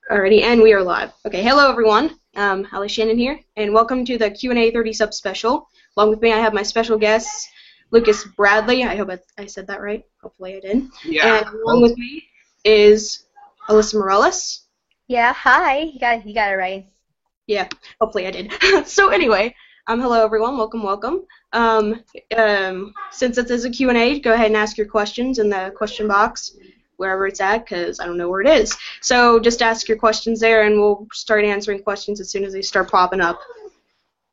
Alrighty, and we are live. Okay, hello everyone. Ali Shannon here, and welcome to the Q&A 30 sub special. Along with me, I have my special guest, Lucas Bradley. I hope I said that right. Hopefully I did. Yeah. And along with me is Alyssa Morales. Yeah, hi. You got it right. Yeah, hopefully I did. So anyway, hello everyone. Welcome. Since this is a Q&A, go ahead and ask your questions in the question box, wherever it's at, because I don't know where it is. So just ask your questions there, and we'll start answering questions as soon as they start popping up.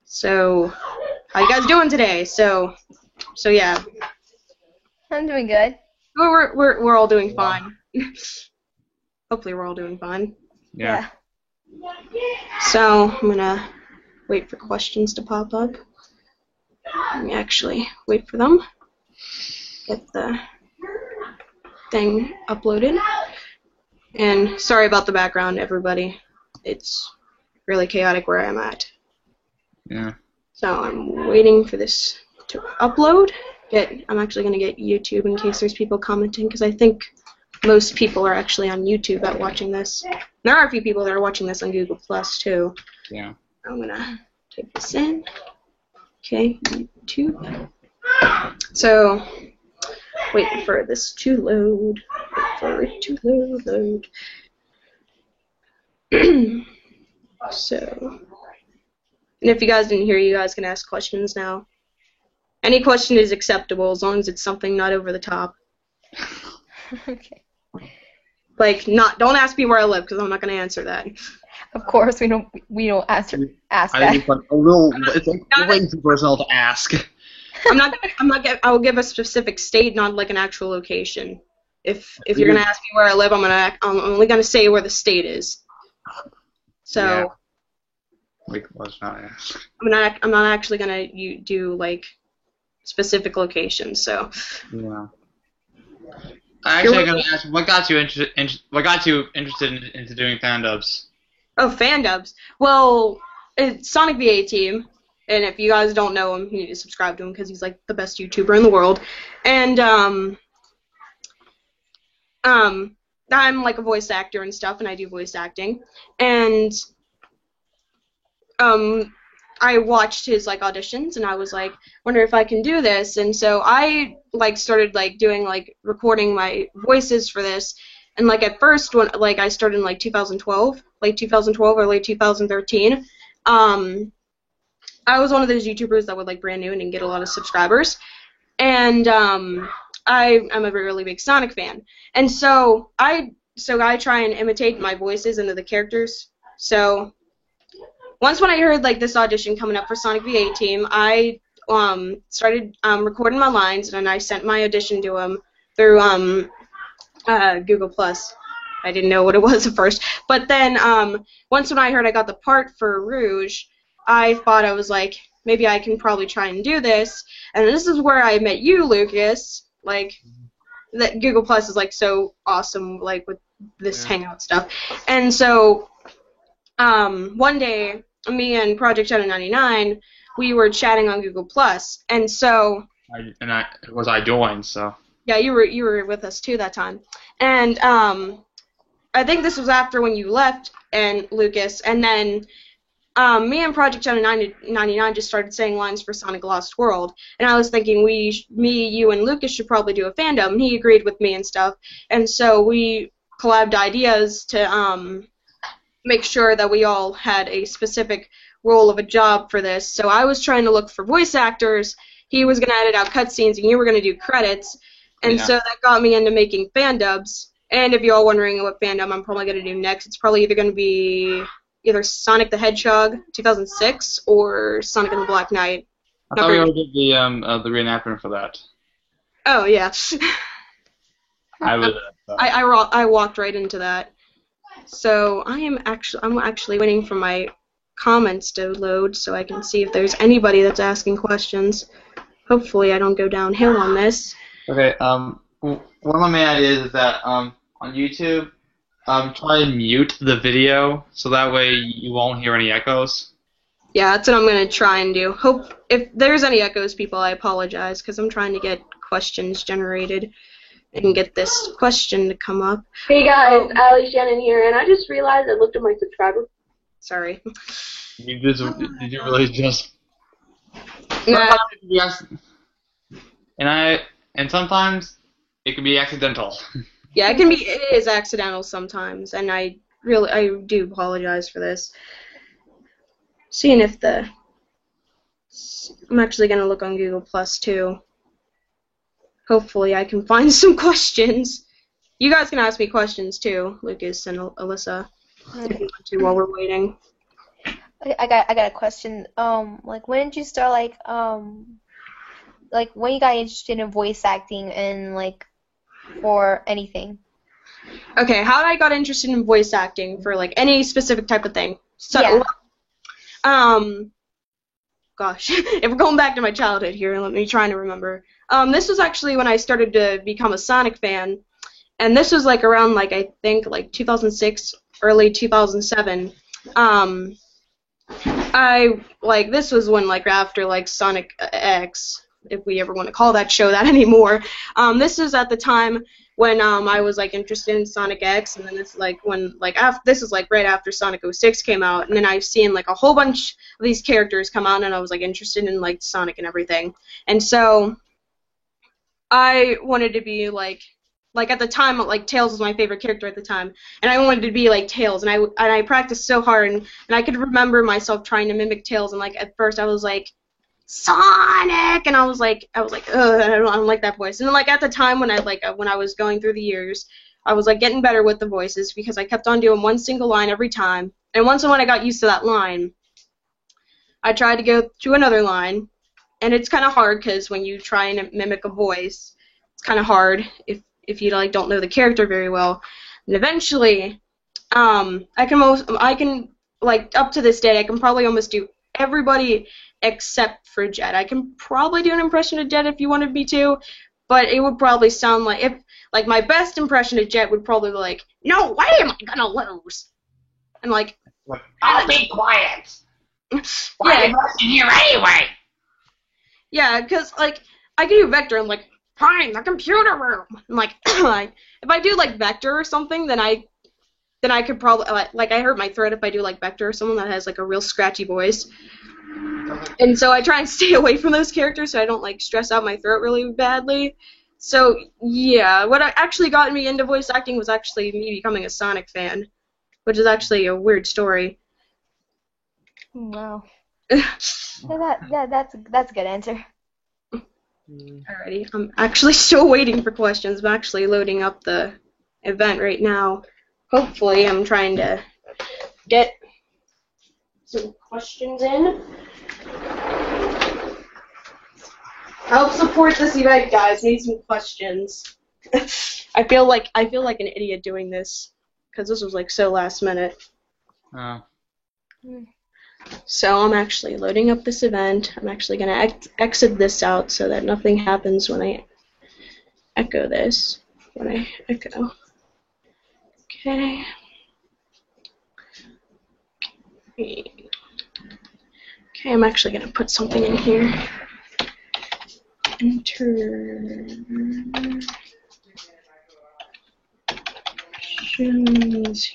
So, how you guys doing today? So yeah. I'm doing good. We're all doing fine. Hopefully we're all doing fine. Yeah. So I'm gonna wait for questions to pop up. Let me actually wait for them. Get the thing uploaded. And sorry about the background, everybody. It's really chaotic where I'm at. Yeah. So I'm waiting for this to upload. I'm actually going to get YouTube in case there's people commenting, because I think most people are actually on YouTube at watching this. There are a few people that are watching this on Google Plus too. Yeah. I'm going to type this in. Okay, YouTube. So, waiting for this to load. Wait for it to load. So, and if you guys didn't hear, you guys can ask questions now. Any question is acceptable as long as it's something not over the top. Okay. Like, don't ask me where I live, because I'm not going to answer that. Of course, we don't ask that. I think it's like way too personal to ask. I will give a specific state, not like an actual location. If you're gonna ask me where I live, I'm only gonna say where the state is. So. Yeah. Like, let's not ask. I'm not actually gonna do like specific locations. So. Yeah. Actually, I gotta ask, what got you interested into doing fan dubs? Oh, fan dubs. Well, it's Sonic the A-Team. And if you guys don't know him, you need to subscribe to him because he's like the best YouTuber in the world. And I'm like a voice actor and stuff, and I do voice acting. And I watched his like auditions, and I was like, wonder if I can do this. And so I like started like doing like recording my voices for this. And like at first, when like I started in like 2012, late 2012 or late 2013. I was one of those YouTubers that would like brand new and didn't get a lot of subscribers, and I'm a really big Sonic fan, and so I try and imitate my voices into the characters. So once when I heard like this audition coming up for Sonic the A-Team, I started recording my lines, and I sent my audition to him through Google Plus. I didn't know what it was at first, but then once when I heard I got the part for Rouge, I thought, I was like, maybe I can probably try and do this. And this is where I met you, Lucas. Like, that Google Plus is like so awesome, like with this Hangout stuff. And so, one day, me and Project Shadow 99, we were chatting on Google Plus, and so. I joined, so. Yeah, you were with us too that time, and I think this was after when you left, and Lucas, and then. Me and Project Shadow 99 just started saying lines for Sonic Lost World, and I was thinking me, you, and Lucas should probably do a fandom, and he agreed with me and stuff, and so we collabed ideas to make sure that we all had a specific role of a job for this. So I was trying to look for voice actors, he was going to edit out cutscenes, and you were going to do credits, and so that got me into making fan dubs. And if you're all wondering what fandom I'm probably going to do next, it's probably either going to be either Sonic the Hedgehog 2006 or Sonic and the Black Knight. I thought we already did the reenactment for that. Oh yeah. I walked right into that. So I'm actually waiting for my comments to load so I can see if there's anybody that's asking questions. Hopefully I don't go downhill on this. Okay. One of my main ideas is that on YouTube. Try and mute the video so that way you won't hear any echoes. Yeah, that's what I'm going to try and do. If there's any echoes, people, I apologize, because I'm trying to get questions generated. and get this question to come up. Hey guys, Ali Shannon here, and I just realized I looked at my subscriber. Sorry. Did you really just? Nah. Yes. And sometimes it can be accidental. Yeah, it is accidental sometimes, and I do apologize for this. Seeing if I'm actually gonna look on Google Plus too. Hopefully I can find some questions. You guys can ask me questions too, Lucas and Alyssa, if you want to while we're waiting. I got a question. Like when did you start like when you got interested in voice acting and like for anything? Okay, how I got interested in voice acting for like any specific type of thing. So, Yeah. Gosh, if we're going back to my childhood here, let me try to remember. This was actually when I started to become a Sonic fan, and this was like around like I think like 2006, early 2007. This was when like after like Sonic X, if we ever want to call that show that anymore. This was at the time when I was like interested in Sonic X, and then it's like when like this is like right after Sonic 06 came out, and then I've seen like a whole bunch of these characters come out, and I was like interested in like Sonic and everything, and so I wanted to be like at the time like Tails was my favorite character at the time, and I wanted to be like Tails, and I practiced so hard, and I could remember myself trying to mimic Tails, and like at first I was like Sonic, and I was like, ugh, I don't like that voice. And then like at the time when I was going through the years, I was like getting better with the voices because I kept on doing one single line every time. And once when I got used to that line, I tried to go to another line, and it's kind of hard because when you try and mimic a voice, it's kind of hard if you like don't know the character very well. And eventually, I can like up to this day, I can probably almost do everybody except for Jet. I can probably do an impression of Jet if you wanted me to, but it would probably sound like my best impression of Jet would probably be like, "No way am I gonna lose," and like, "I'll be quiet. Why are you in here anyway?" Yeah, because like I can do Vector. I'm like, "Fine, the computer room." And like, like if I do like Vector or something, then I could probably like I hurt my throat if I do like Vector or someone that has like a real scratchy voice. And so I try and stay away from those characters so I don't like stress out my throat really badly. So yeah, what actually got me into voice acting was actually me becoming a Sonic fan, which is actually a weird story. Wow. That's a good answer. Alrighty, I'm actually still waiting for questions. I'm actually loading up the event right now. Hopefully, I'm trying to get some questions in. Help support this event, guys. Need some questions. I feel like an idiot doing this because this was like so last minute. So I'm actually loading up this event. I'm actually gonna exit this out so that nothing happens when I echo this. When I echo. Okay. Okay, I'm actually going to put something in here. Enter. Questions.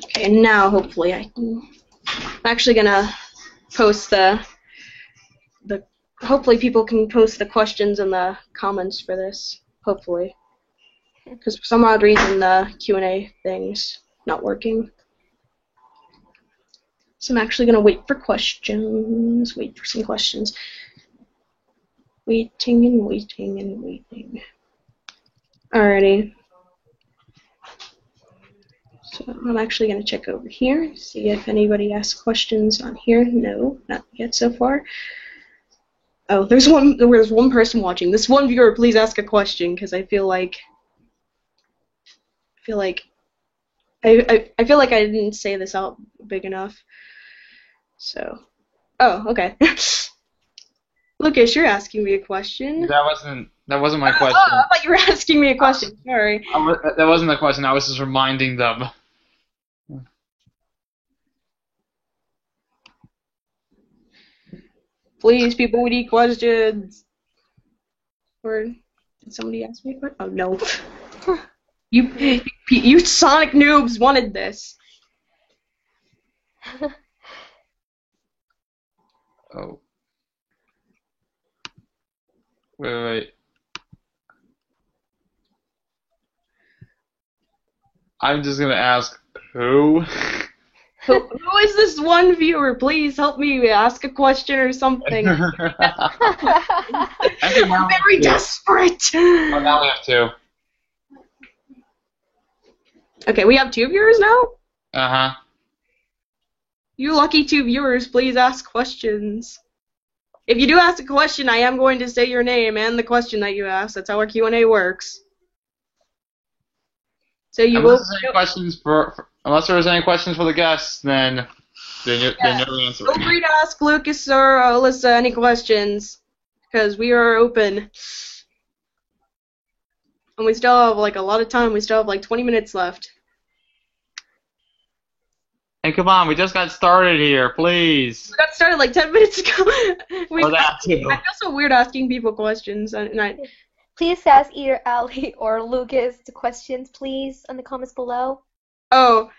Okay, now hopefully I'm actually going to post hopefully people can post the questions in the comments for this. Hopefully. Because for some odd reason the Q&A thing's not working. So I'm actually going to wait for questions. Wait for some questions. Waiting and waiting and waiting. Alrighty. So I'm actually going to check over here, see if anybody asked questions on here. No, not yet so far. Oh, there's one person watching. This one viewer, please ask a question, because I feel like I feel like I didn't say this out big enough. So, oh, okay. Lucas, you're asking me a question. That wasn't my question. Oh, I thought you were asking me a question. Sorry. That wasn't the question. I was just reminding them. Please, people, we need questions. Or did somebody ask me a question? Oh no. You Sonic noobs wanted this. Oh. Wait. I'm just gonna ask who? Who is this one viewer? Please help me ask a question or something. I'm very desperate. Oh, now we have two. Okay, we have 2 viewers now? Uh-huh. You lucky 2 viewers, please ask questions. If you do ask a question, I am going to say your name and the question that you asked. That's how our Q&A works. So you will. Unless there's any questions for the guests, then you're the answer. Feel free to ask Lucas or Alyssa any questions, because we are open. And we still have like a lot of time. We still have like 20 minutes left. Hey, come on, we just got started here, please. We got started like 10 minutes ago. That too. I feel so weird asking people questions, Please ask either Ali or Lucas the questions, please, in the comments below. Oh,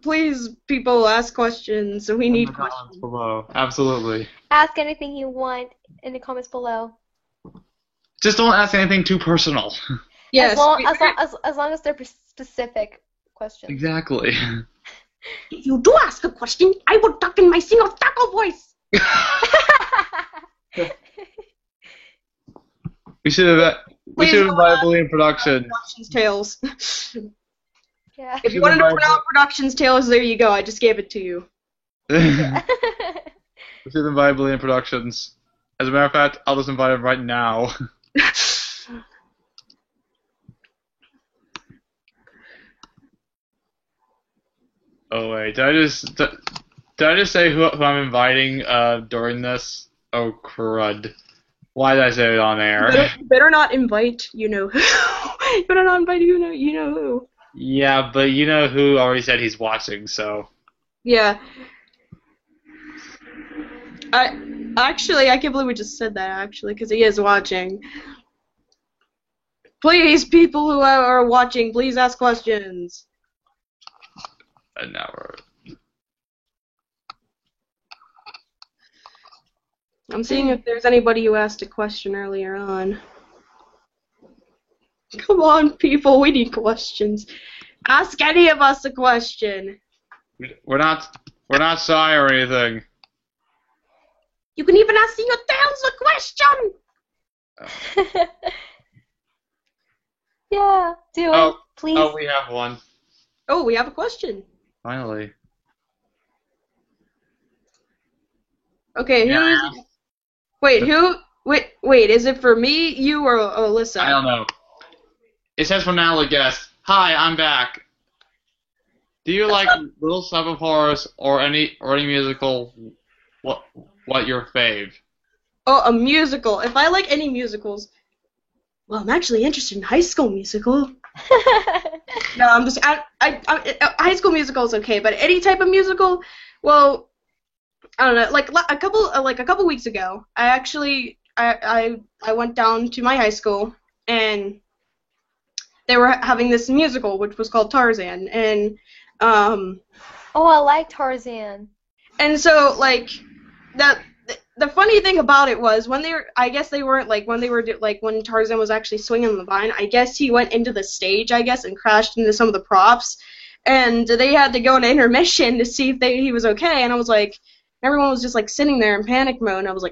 please, people, ask questions. We need questions. Below. Absolutely. Ask anything you want in the comments below. Just don't ask anything too personal. Yes. As long as they're specific questions. Exactly. If you do ask a question, I will talk in my single taco voice. We should have invited Balloon Productions. Productions Tales. Yeah. If you wanted to put out Productions Tales, there you go. I just gave it to you. We should have invited Balloon Productions. As a matter of fact, I'll just invite him right now. Oh wait, did I just say who I'm inviting during this? Oh crud! Why did I say it on air? You better not invite you know who. You better not invite you know who. Yeah, but you know who already said he's watching, so. Yeah. I can't believe we just said that actually, because he is watching. Please, people who are watching, please ask questions. An hour. I'm seeing if there's anybody who asked a question earlier on. Come on, people, we need questions. Ask any of us a question. We're not shy or anything. You can even ask your tails a question. Yeah, do it, please. Oh, we have one. Oh, we have a question. Finally. Okay, Wait, is it for me, you, or Alyssa? I don't know. It says for Natalie Guest. Hi, I'm back. Do you like Little Shop of Horrors or any musical? What your fave? Oh, a musical. If I like any musicals, well, I'm actually interested in High School Musical. No, I'm just High School Musical is okay, but any type of musical, well, I don't know. Like a couple weeks ago, I went down to my high school and they were having this musical which was called Tarzan, and oh, I like Tarzan. And so like the funny thing about it was when when Tarzan was actually swinging on the vine, I guess he went into the stage, and crashed into some of the props, and they had to go into intermission to see if he was okay, and I was like, everyone was just like sitting there in panic mode, and I was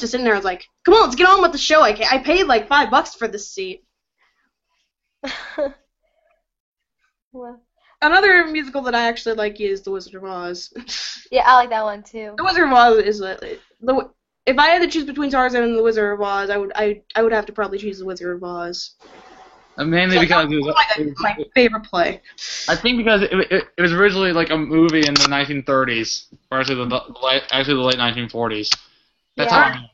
just sitting there, I was like, come on, let's get on with the show. I paid like $5 for this seat. Well. Another musical that I actually like is The Wizard of Oz. Yeah, I like that one too. The Wizard of Oz is if I had to choose between Tarzan and The Wizard of Oz, I would have to probably choose The Wizard of Oz. Mainly because it was my favorite play. I think because it was originally like a movie in the 1930s, or actually the late 1940s. That's how I know,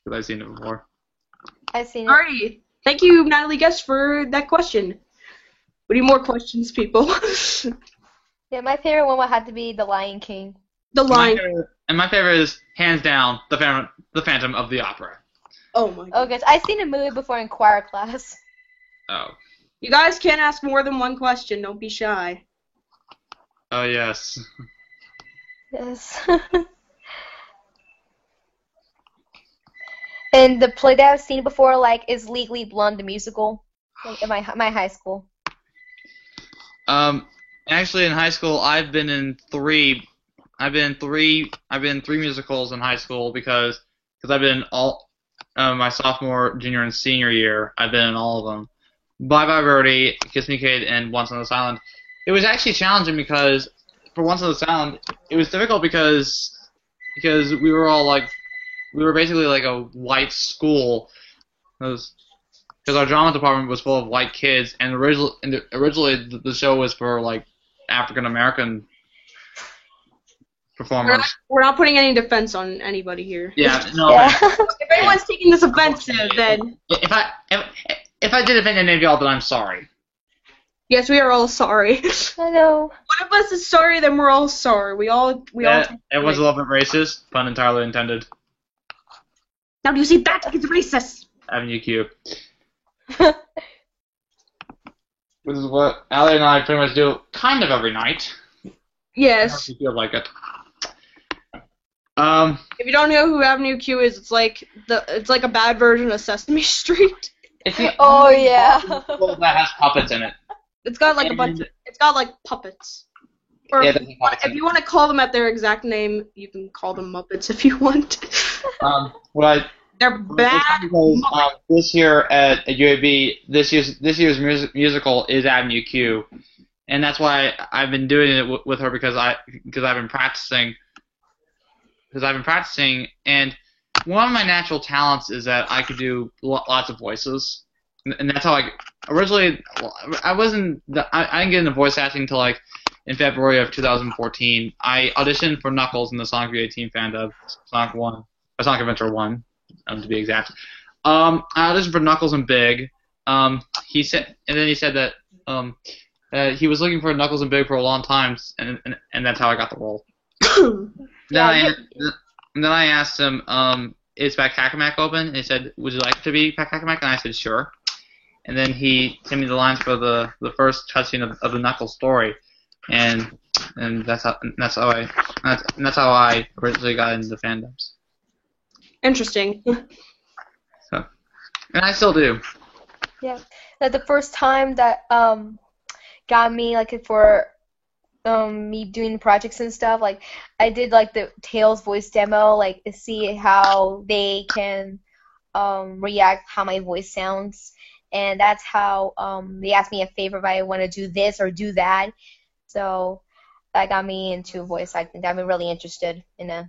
because I've seen it before. I've seen it. Alrighty, thank you, Natalie Guest, for that question. We need more questions, people. Yeah, my favorite one would have to be The Lion King. The line. My favorite is hands down the Phantom of the Opera. Oh my god. Oh, guys, I've seen a movie before in choir class. Oh. You guys can't ask more than one question. Don't be shy. Oh yes. Yes. And the play that I've seen before, like, is Legally Blonde the musical, like, in my high school. Actually, in high school, I've been in three musicals in high school because I've been in all my sophomore, junior, and senior year. I've been in all of them. Bye Bye Birdie, Kiss Me Kate, and Once on This Island. It was actually challenging because for Once on This Island, it was difficult because we were basically like a white school. Because our drama department was full of white kids, and originally the show was for like African American performers. We're not putting any defense on anybody here. Yeah, no. Yeah. If anyone's taking this offensive, then If I did offend any of y'all, then I'm sorry. yes, we are all sorry. I know. One of us is sorry, then we're all sorry. We all. Everyone's a little bit racist, pun entirely intended. Now do you see that? It's racist. Avenue Q. Which is what Allie and I pretty much do kind of every night. Yes. If you feel like it. If you don't know who Avenue Q is, it's like a bad version of Sesame Street. It's the Oh, yeah. musical that has puppets in it. It's got like a bunch. It's got like puppets. Or Yeah, if, it does have puppets in if it. you want to call them at their exact name, you can call them Muppets if you want. They're bad. Because, this year at UAB, this year's musical is Avenue Q, and that's why I've been doing it with her because I've been practicing. And one of my natural talents is that I could do lots of voices, and that's how originally I didn't get into voice acting until like in February of 2014. I auditioned for Knuckles in the Sonic V18 fan dub, Sonic Adventure 1. To be exact. I auditioned for Knuckles and Big. He said that he was looking for Knuckles and Big for a long time, and that's how I got the role. Then I asked him, "Is Pakakamak open?" And he said, "Would you like to be Pakakamak?" And I said, "Sure." And then he sent me the lines for the first cutscene of the Knuckles story, and that's how I originally got into the fandoms. Interesting. So, and I still do. Yeah. Like the first time that got me like for me doing projects and stuff, like I did like the Tails voice demo, like to see how they can react how my voice sounds, and that's how they asked me a favor if I want to do this or do that. So that got me into voice acting. Got me really interested in it.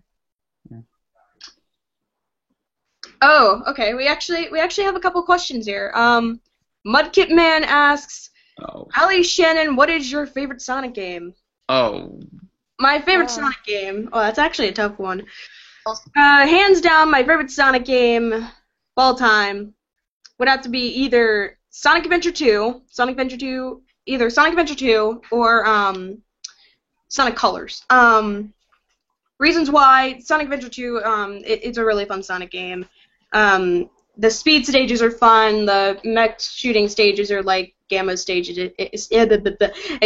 Oh, okay. We actually have a couple questions here. Mudkip Man asks, Allie Shannon, what is your favorite Sonic game? Oh. My favorite Sonic game. Oh, that's actually a tough one. Hands down, my favorite Sonic game of all time would have to be either Sonic Adventure 2, either Sonic Adventure 2 or Sonic Colors. Reasons why Sonic Adventure 2, it's a really fun Sonic game. The speed stages are fun. The mech shooting stages are like Gamma stages.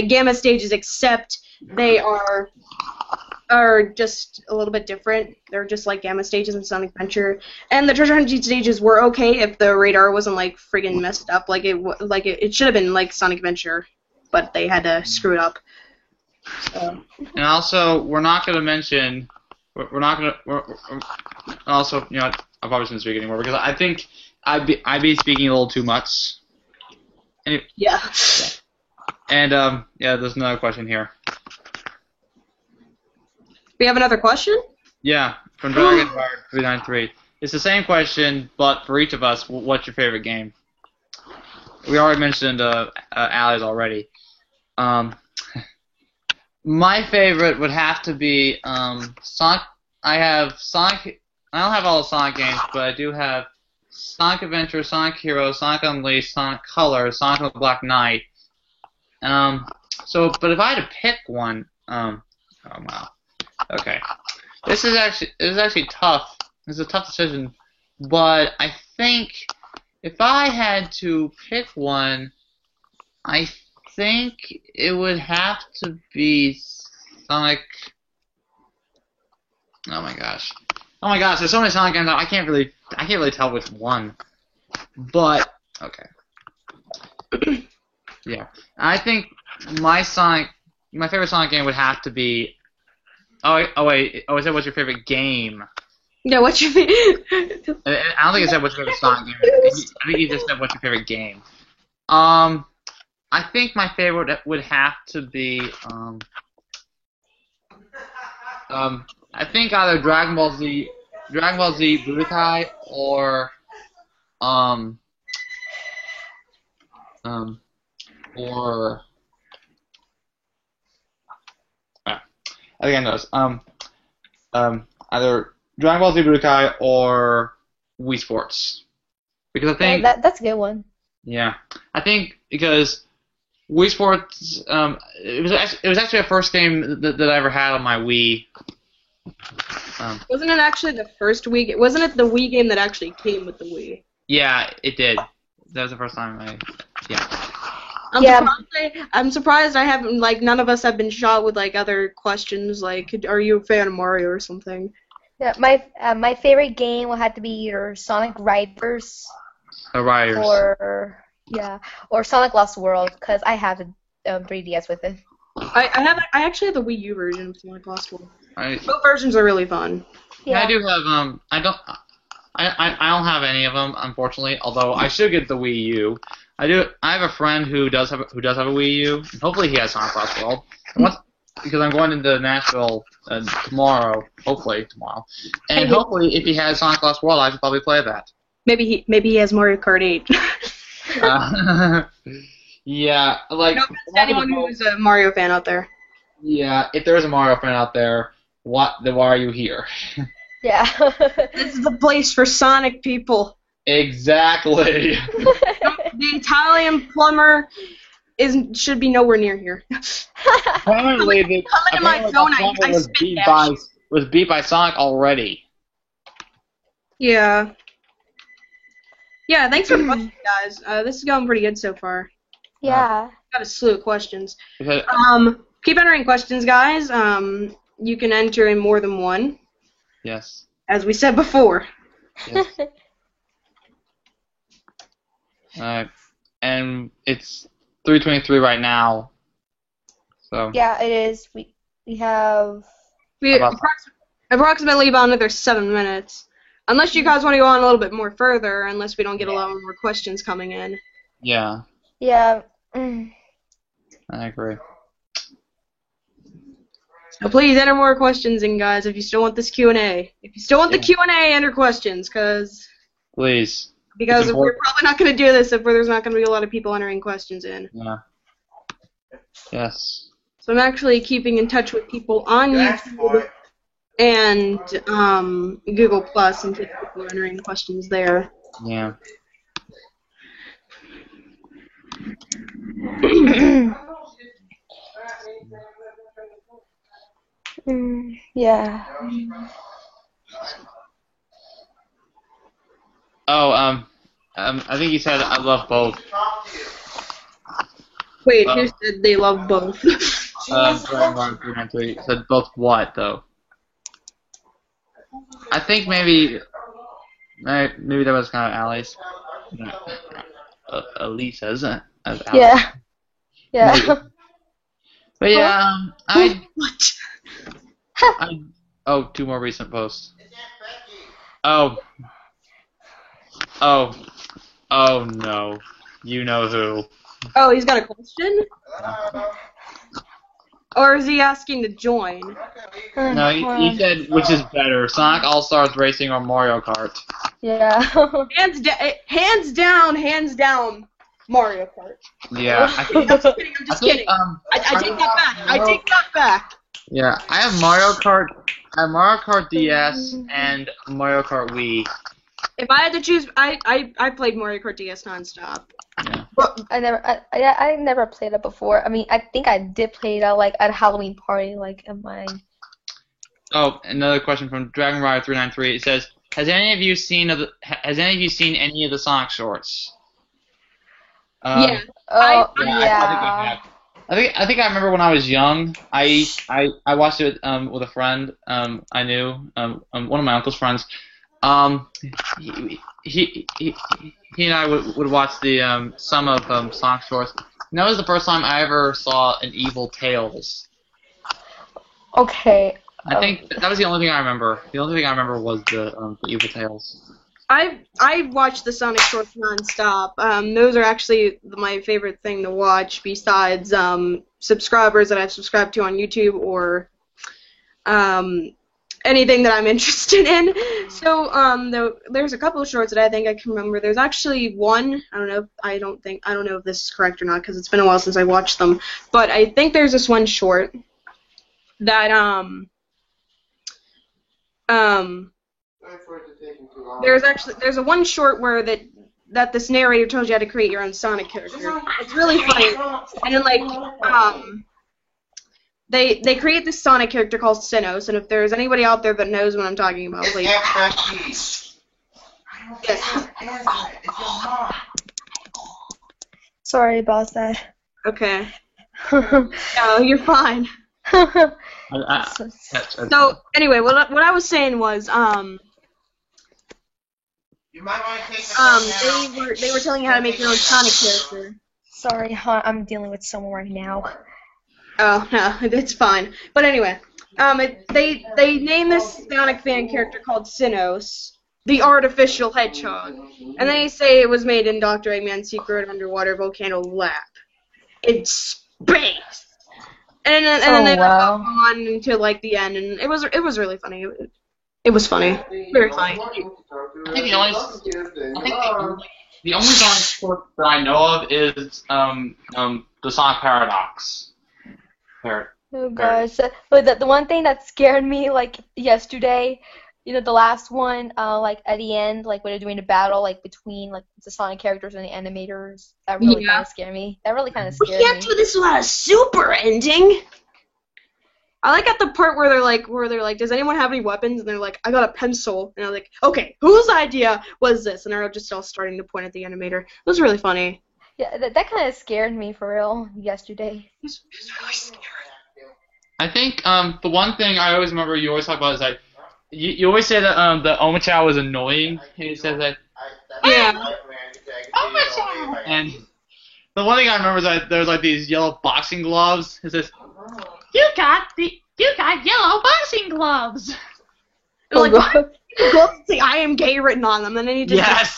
Gamma stages, except they are just a little bit different. They're just like Gamma stages in Sonic Adventure. And the treasure hunting stages were okay if the radar wasn't like friggin' messed up. It should have been like Sonic Adventure, but they had to screw it up. So. And also, we're not going to mention. Also, you know, I probably shouldn't speak anymore because I think I'd be speaking a little too much. Anyway, Yeah. And there's another question here. We have another question? Yeah, from Dragon Guard 393. It's the same question, but for each of us, what's your favorite game? We already mentioned Allie's already. My favorite would have to be Sonic. I don't have all the Sonic games, but I do have Sonic Adventure, Sonic Heroes, Sonic Unleashed, Sonic Colors, Sonic the Black Knight. But if I had to pick one, oh wow, Okay. This is actually tough. This is a tough decision, but I think if I had to pick one, I think it would have to be Sonic. Oh my gosh. Oh my gosh, there's so many Sonic games I can't really tell which one. But okay. Yeah. I think my favorite Sonic game would have to be I said what's your favorite game? Yeah, what's your favorite? I don't think I said what's your favorite Sonic game. I think you just said what's your favorite game. I think my favorite would have to be I think either Dragon Ball Z Budokai or I think I know this. Either Dragon Ball Z Budokai or Wii Sports, because I think that's a good one. yeah, I think because Wii Sports it was actually the first game that I ever had on my Wii. Wasn't it actually the first Wii? Wasn't it the Wii game that actually came with the Wii? Yeah, it did. That was the first time I'm surprised I haven't, like, none of us have been shot with, like, other questions, like, are you a fan of Mario or something? Yeah, my favorite game will have to be either Sonic Riders Riders. or Sonic Lost World, because I have a 3DS with it. I actually have the Wii U version of Sonic Lost World. Both versions are really fun. Yeah, I do have I don't have any of them, unfortunately. Although I should get the Wii U. I have a friend who does have a Wii U. And hopefully he has Sonic Lost World. Because I'm going into Nashville tomorrow. Hopefully tomorrow. And hopefully, if he has Sonic Lost World, I should probably play that. Maybe he has Mario Kart 8. Yeah, like. No offense to anyone who's a Mario fan out there. Yeah, if there is a Mario fan out there, why are you here? Yeah. This is the place for Sonic people. Exactly. The Italian plumber should be nowhere near here. Apparently, Come into my zone, I spit that. Was beat by Sonic already. Yeah. Yeah, thanks for watching, guys. This is going pretty good so far. Yeah. Got a slew of questions. Okay. Keep entering questions, guys. You can enter in more than one, Yes. as we said before. Yes. And it's 3:23 right now. So. Yeah, it is. We have. Approximately about another 7 minutes. Unless you guys want to go on a little bit more further, unless we don't get a lot more questions coming in. Yeah. Yeah. I agree. So please enter more questions in, guys, if you still want this Q&A. If you still want the Q&A, enter questions, Please. because we're probably not going to do this if there's not going to be a lot of people entering questions in. Yeah. Yes. So I'm actually keeping in touch with people on YouTube and Google Plus and people entering questions there. Yeah. Yeah. Oh, I think he said I love both. Wait, who said they love both? Dragon Ball 393 said both what though? I think maybe that was kind of Alice. Elisa's as Alice. Yeah. Yeah. But yeah, two more recent posts. Oh no, you know who. Oh, he's got a question? Or is he asking to join? No, he said which is better, Sonic All-Stars Racing or Mario Kart? Yeah. Hands down, Mario Kart. Yeah. I'm just kidding. I take that back. I take that back. Yeah, I have Mario Kart DS and Mario Kart Wii. If I had to choose, I played Mario Kart DS nonstop. Yeah. I never played it before. I mean, I think I did play it like at a Halloween party, like at my Oh, another question from Dragon Rider 393. It says, Has any of you seen any of the Sonic shorts? Yeah. Oh, Yeah, I think I have. I think I remember when I was young. I watched it with a friend I knew, one of my uncle's friends. He and I would watch the some of Sonic shorts. And that was the first time I ever saw an Evil Tails. Okay. I think that was the only thing I remember. The only thing I remember was the Evil Tails. I watch the Sonic shorts nonstop. Those are actually my favorite thing to watch besides subscribers that I've subscribed to on YouTube or anything that I'm interested in. So there's a couple of shorts that I think I can remember. There's actually one. I don't know if this is correct or not because it's been a while since I watched them. But I think there's this one short that there's a one short where that this narrator tells you how to create your own Sonic character. It's really funny. And then they create this Sonic character called Sinnoh, and if there's anybody out there that knows what I'm talking about, please. Yes. Sorry about that. Okay. No, you're fine. So anyway, what I was saying was they were telling you how to make your own Sonic character. Sorry, I'm dealing with someone right now. Oh no, it's fine. But anyway, they named this Sonic fan character called Sinnoh, the artificial hedgehog, and they say it was made in Dr. Eggman's secret underwater volcano lab in space. And then they wow. go on until like the end, and it was really funny. It was funny, very funny. I think the only Sonic short that I know of is the Sonic Paradox. Oh gosh, but the one thing that scared me like yesterday, the last one, like at the end, like when they're doing the battle, like between like the Sonic characters and the animators, that really kind of scared me. That really kind of scared me. We can't do this without a super ending. I like at the part where they're like, does anyone have any weapons? And they're like, I got a pencil. And I'm like, okay, whose idea was this? And they're just all starting to point at the animator. It was really funny. Yeah, that kind of scared me for real yesterday. It was really scary. I think the one thing I always remember you always talk about is like you always say that the Omochao is annoying. He says that. Yeah. Omochao. And the one thing I remember is that there's like these yellow boxing gloves. It says, You got yellow boxing gloves. And like, why do gloves say "I am gay" written on them? And then he just yes.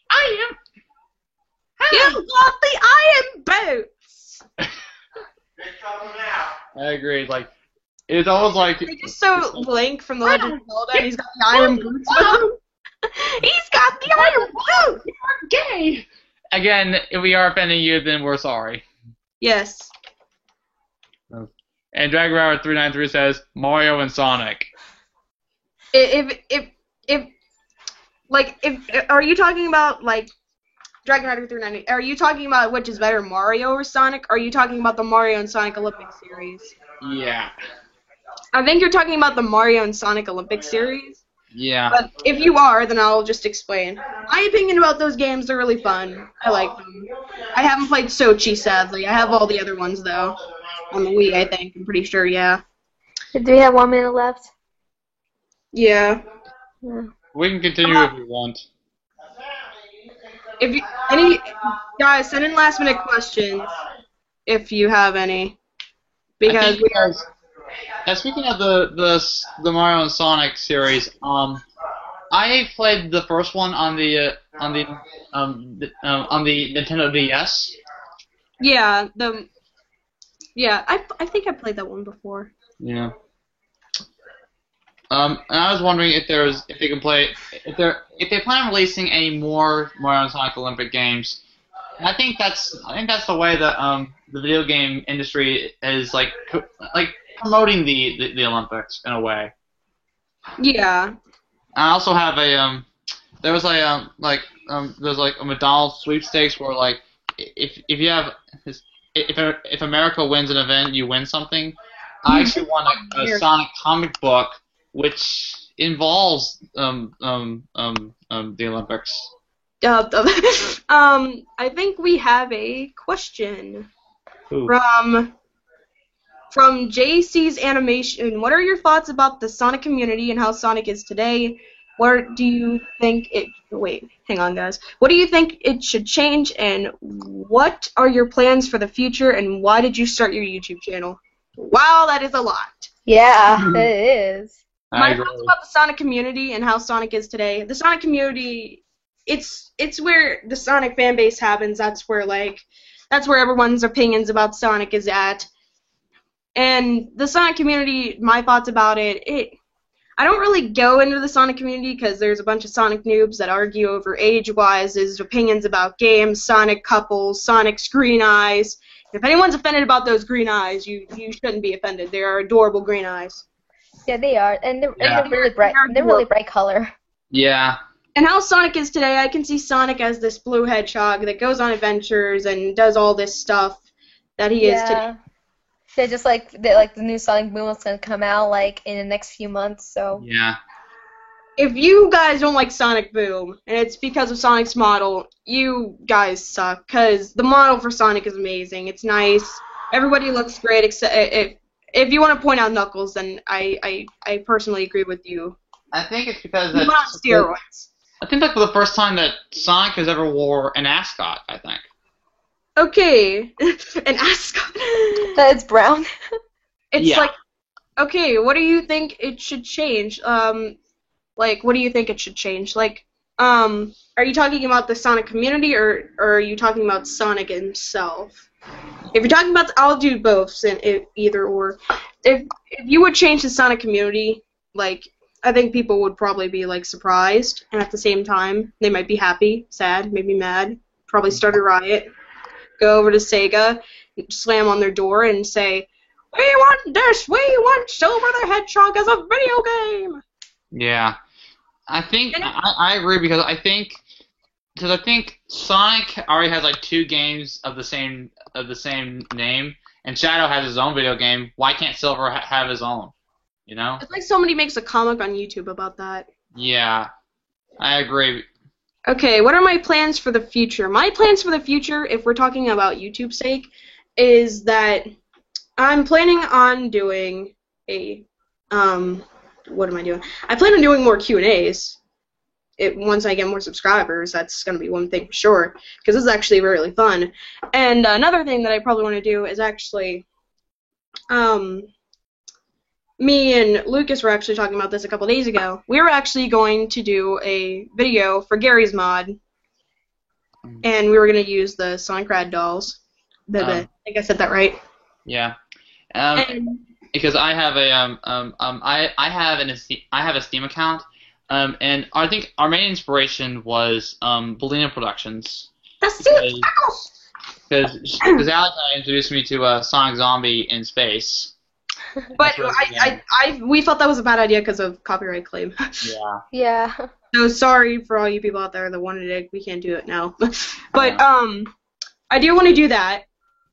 I am. You got the iron boots. I agree. Like, it's almost like They just so Link from The Legend of Zelda. He's got the iron boots with him. He's got the iron boots. You're gay. Again, if we are offending you, then we're sorry. Yes. And Dragon Rider 393 says Mario and Sonic. If are you talking about like Dragon Rider 390? Are you talking about which is better, Mario or Sonic? Or are you talking about the Mario and Sonic Olympic series? Yeah. I think you're talking about the Mario and Sonic Olympic series. Yeah. But if you are, then I'll just explain. My opinion about those games, they're really fun. I like them. I haven't played Sochi, sadly. I have all the other ones, though. On the Wii, I think. I'm pretty sure, yeah. Do we have 1 minute left? Yeah. We can continue if you want. If you, any guys, send in last minute questions if you have any. Because we are... Speaking of the Mario and Sonic series, I played the first one on the Nintendo DS. Yeah, I think I played that one before. Yeah. And I was wondering if they plan on releasing any more Mario and Sonic Olympic games. And I think that's the way that the video game industry is like promoting the Olympics in a way. Yeah. I also have there's a McDonald's sweepstakes where like if America wins an event, you win something. I actually want a Sonic comic book, which involves the Olympics. I think we have a question Ooh. from JC's Animation. What are your thoughts about the Sonic community and how Sonic is today? What do you think it... Wait, hang on, guys. What do you think it should change, and what are your plans for the future, and why did you start your YouTube channel? Wow, that is a lot. Yeah, it is. My thoughts about the Sonic community and how Sonic is today. The Sonic community, it's where the Sonic fan base happens. That's where everyone's opinions about Sonic is at. And the Sonic community, my thoughts about it, I don't really go into the Sonic community because there's a bunch of Sonic noobs that argue over age-wise, opinions about games, Sonic couples, Sonic's green eyes. If anyone's offended about those green eyes, you shouldn't be offended. They are adorable green eyes. Yeah, they are, and they're really bright. They're really bright color. Yeah. And how Sonic is today, I can see Sonic as this blue hedgehog that goes on adventures and does all this stuff that he is today. Yeah, just like the new Sonic Boom is gonna come out like in the next few months. So. Yeah. If you guys don't like Sonic Boom, and it's because of Sonic's model, you guys suck, because the model for Sonic is amazing. It's nice. Everybody looks great, except if you want to point out Knuckles, then I personally agree with you. I think it's because He's on steroids. I think that's the first time that Sonic has ever wore an ascot, I think. Okay. An ascot. That it's brown. It's like, okay, what do you think it should change? Like, what do you think it should change? Like, are you talking about the Sonic community, or are you talking about Sonic himself? If you're talking about, I'll do both, either or. If you would change the Sonic community, like, I think people would probably be, like, surprised, and at the same time, they might be happy, sad, maybe mad, probably start a riot, go over to Sega, slam on their door, and say, "We want this! We want Silver the Hedgehog as a video game!" Yeah. I think I agree because I think Sonic already has like 2 games of the same name, and Shadow has his own video game. Why can't Silver have his own? You know? It's like somebody makes a comic on YouTube about that. Yeah, I agree. Okay, what are my plans for the future? My plans for the future, if we're talking about YouTube's sake, is that I'm planning on doing what am I doing? I plan on doing more Q&As. Once I get more subscribers, that's going to be one thing for sure, because this is actually really fun. And another thing that I probably want to do is actually, me and Lucas were actually talking about this a couple days ago. We were actually going to do a video for Gary's Mod, and we were going to use the Sonic Rad dolls. I think I said that right. Yeah. Because I have a Steam account, and I think our main inspiration was Bellina Productions. Because Alex introduced me to Sonic Zombie in Space. But we thought that was a bad idea because of copyright claim. Yeah. Yeah. So sorry for all you people out there that wanted it. We can't do it now. But I do want to do that.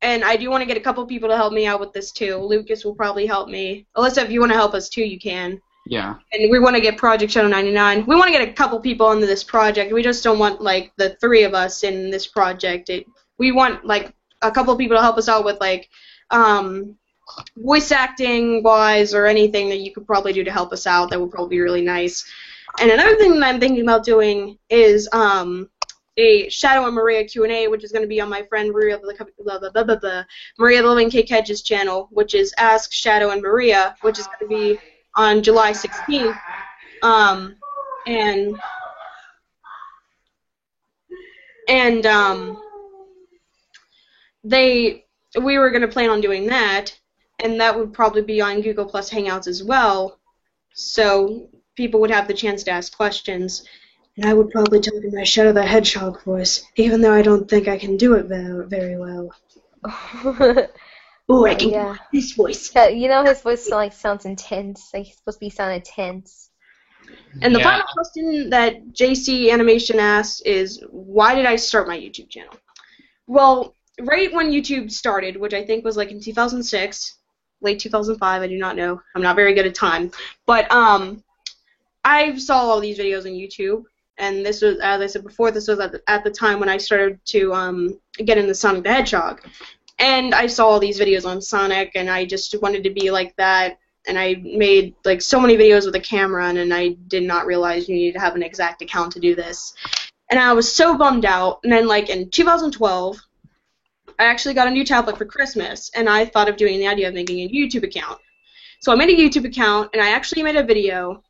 And I do want to get a couple people to help me out with this too. Lucas will probably help me. Alyssa, if you want to help us too, you can. Yeah. And we want to get Project Shadow 99. We want to get a couple people into this project. We just don't want like the 3 of us in this project. We want like a couple people to help us out with like voice acting wise or anything that you could probably do to help us out. That would probably be really nice. And another thing that I'm thinking about doing is a Shadow and Maria Q&A, which is going to be on my friend Maria the Living Cake Hedges channel, which is Ask Shadow and Maria, which is going to be on July 16th. We were going to plan on doing that, and that would probably be on Google Plus Hangouts as well, so people would have the chance to ask questions. And I would probably talk in my Shadow the Hedgehog voice, even though I don't think I can do it very well. Ooh, I can do his voice. Yeah, you know his voice sounds intense. Like he's supposed to be sounding intense. And the final question that JC Animation asked is, why did I start my YouTube channel? Well, right when YouTube started, which I think was like in 2006, late 2005. I do not know. I'm not very good at time. But I saw all these videos on YouTube, and this was, as I said before, this was at the time when I started to get into Sonic the Hedgehog. And I saw all these videos on Sonic, and I just wanted to be like that. And I made like so many videos with a camera, and I did not realize you needed to have an exact account to do this. And I was so bummed out. And then like in 2012, I actually got a new tablet for Christmas, and I thought of doing the idea of making a YouTube account. So I made a YouTube account, and I actually made a video,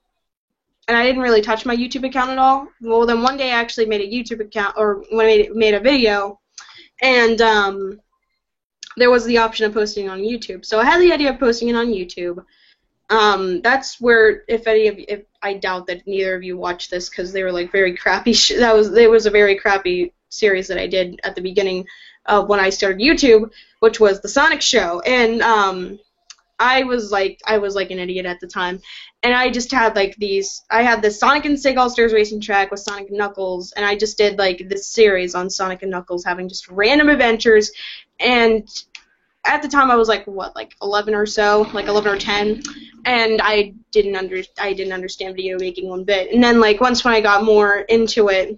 and I didn't really touch my YouTube account at all. Well, then one day I actually made a YouTube account, or when I made a video, and there was the option of posting it on YouTube. So I had the idea of posting it on YouTube. That's where, if I doubt that neither of you watched this because they were like very crappy. It was a very crappy series that I did at the beginning of when I started YouTube, which was the Sonic Show, and I was like an idiot at the time, and I just had like I had this Sonic and Sig All-Stars racing track with Sonic and Knuckles, and I just did like this series on Sonic and Knuckles having just random adventures, and at the time I was like 11 or so, like 11 or 10, and I didn't understand video making one bit. And then like once when I got more into it,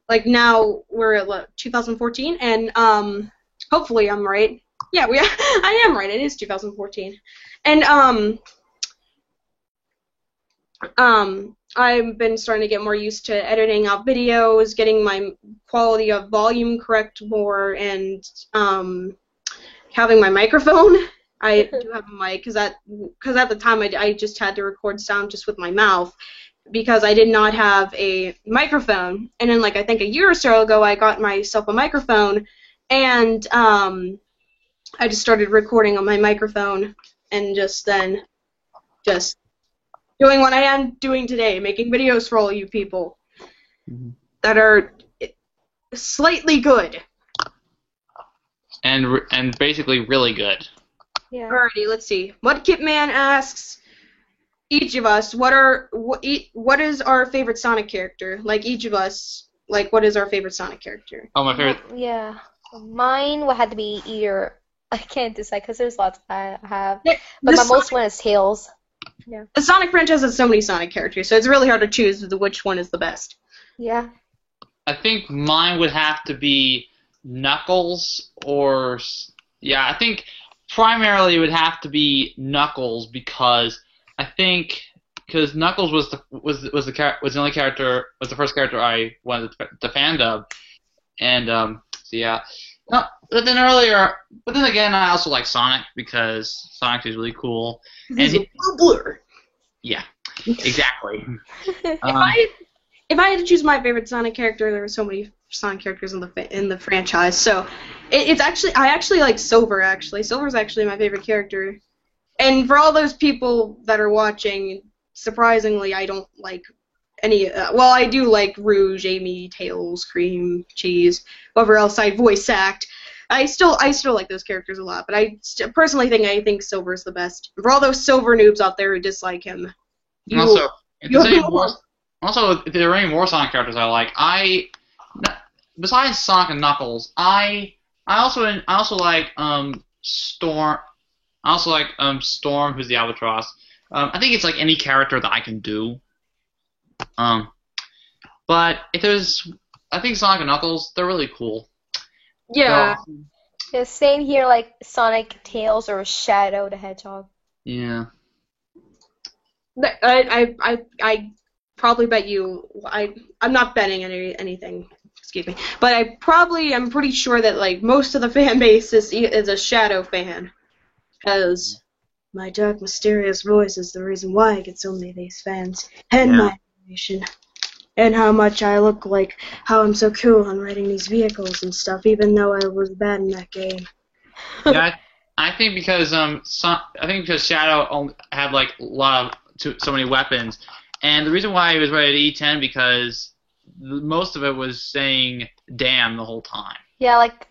like now we're at 2014, and hopefully I'm right. Yeah, I am right. It is 2014, and I've been starting to get more used to editing out videos, getting my quality of volume correct more, and having my microphone. I do have a mic because at the time I just had to record sound just with my mouth because I did not have a microphone. And then like I think a year or so ago I got myself a microphone, and I just started recording on my microphone, and just doing what I am doing today, making videos for all you people that are slightly good. And basically really good. Yeah. Alrighty, let's see. Mudkip Man asks each of us what is our favorite Sonic character? Like each of us, like what is our favorite Sonic character? Oh, my favorite. Yeah. Mine would have to be either. I can't decide because there's lots I have. Yeah, But my most one is Tails. Yeah. The Sonic franchise has so many Sonic characters, so it's really hard to choose which one is the best. Yeah. I think mine would have to be Knuckles, or I think primarily it would have to be Knuckles because Knuckles was the first character I wanted to fan dub, and so yeah. No, but then again, I also like Sonic because Sonic is really cool. He's a blur. Yeah, exactly. If I had to choose my favorite Sonic character, there were so many Sonic characters in the franchise. So I actually like Silver. Actually, Silver's actually my favorite character. And for all those people that are watching, surprisingly, I don't like any. Well, I do like Rouge, Amy, Tails, Cream, Cheese, whoever else I voice act. I still like those characters a lot, but I personally think Silver's the best. For all those Silver noobs out there who dislike him, Also, if there are any more Sonic characters I like, besides Sonic and Knuckles, I also like Storm. I also like Storm, who's the Albatross. I think it's like any character that I can do. But I think Sonic and Knuckles, they're really cool. yeah. So, Yeah, same here, like Sonic, Tails, or Shadow the Hedgehog. yeah. I probably bet you I'm not betting anything, excuse me, but I'm pretty sure that like most of the fan base is a Shadow fan, because my dark mysterious voice is the reason why I get so many of these fans, and my animation, and how much I look like how I'm so cool on riding these vehicles and stuff, even though I was bad in that game. Yeah, I think because Shadow had like so many weapons, and the reason why he was rated E10 because most of it was saying "damn" the whole time. Yeah, like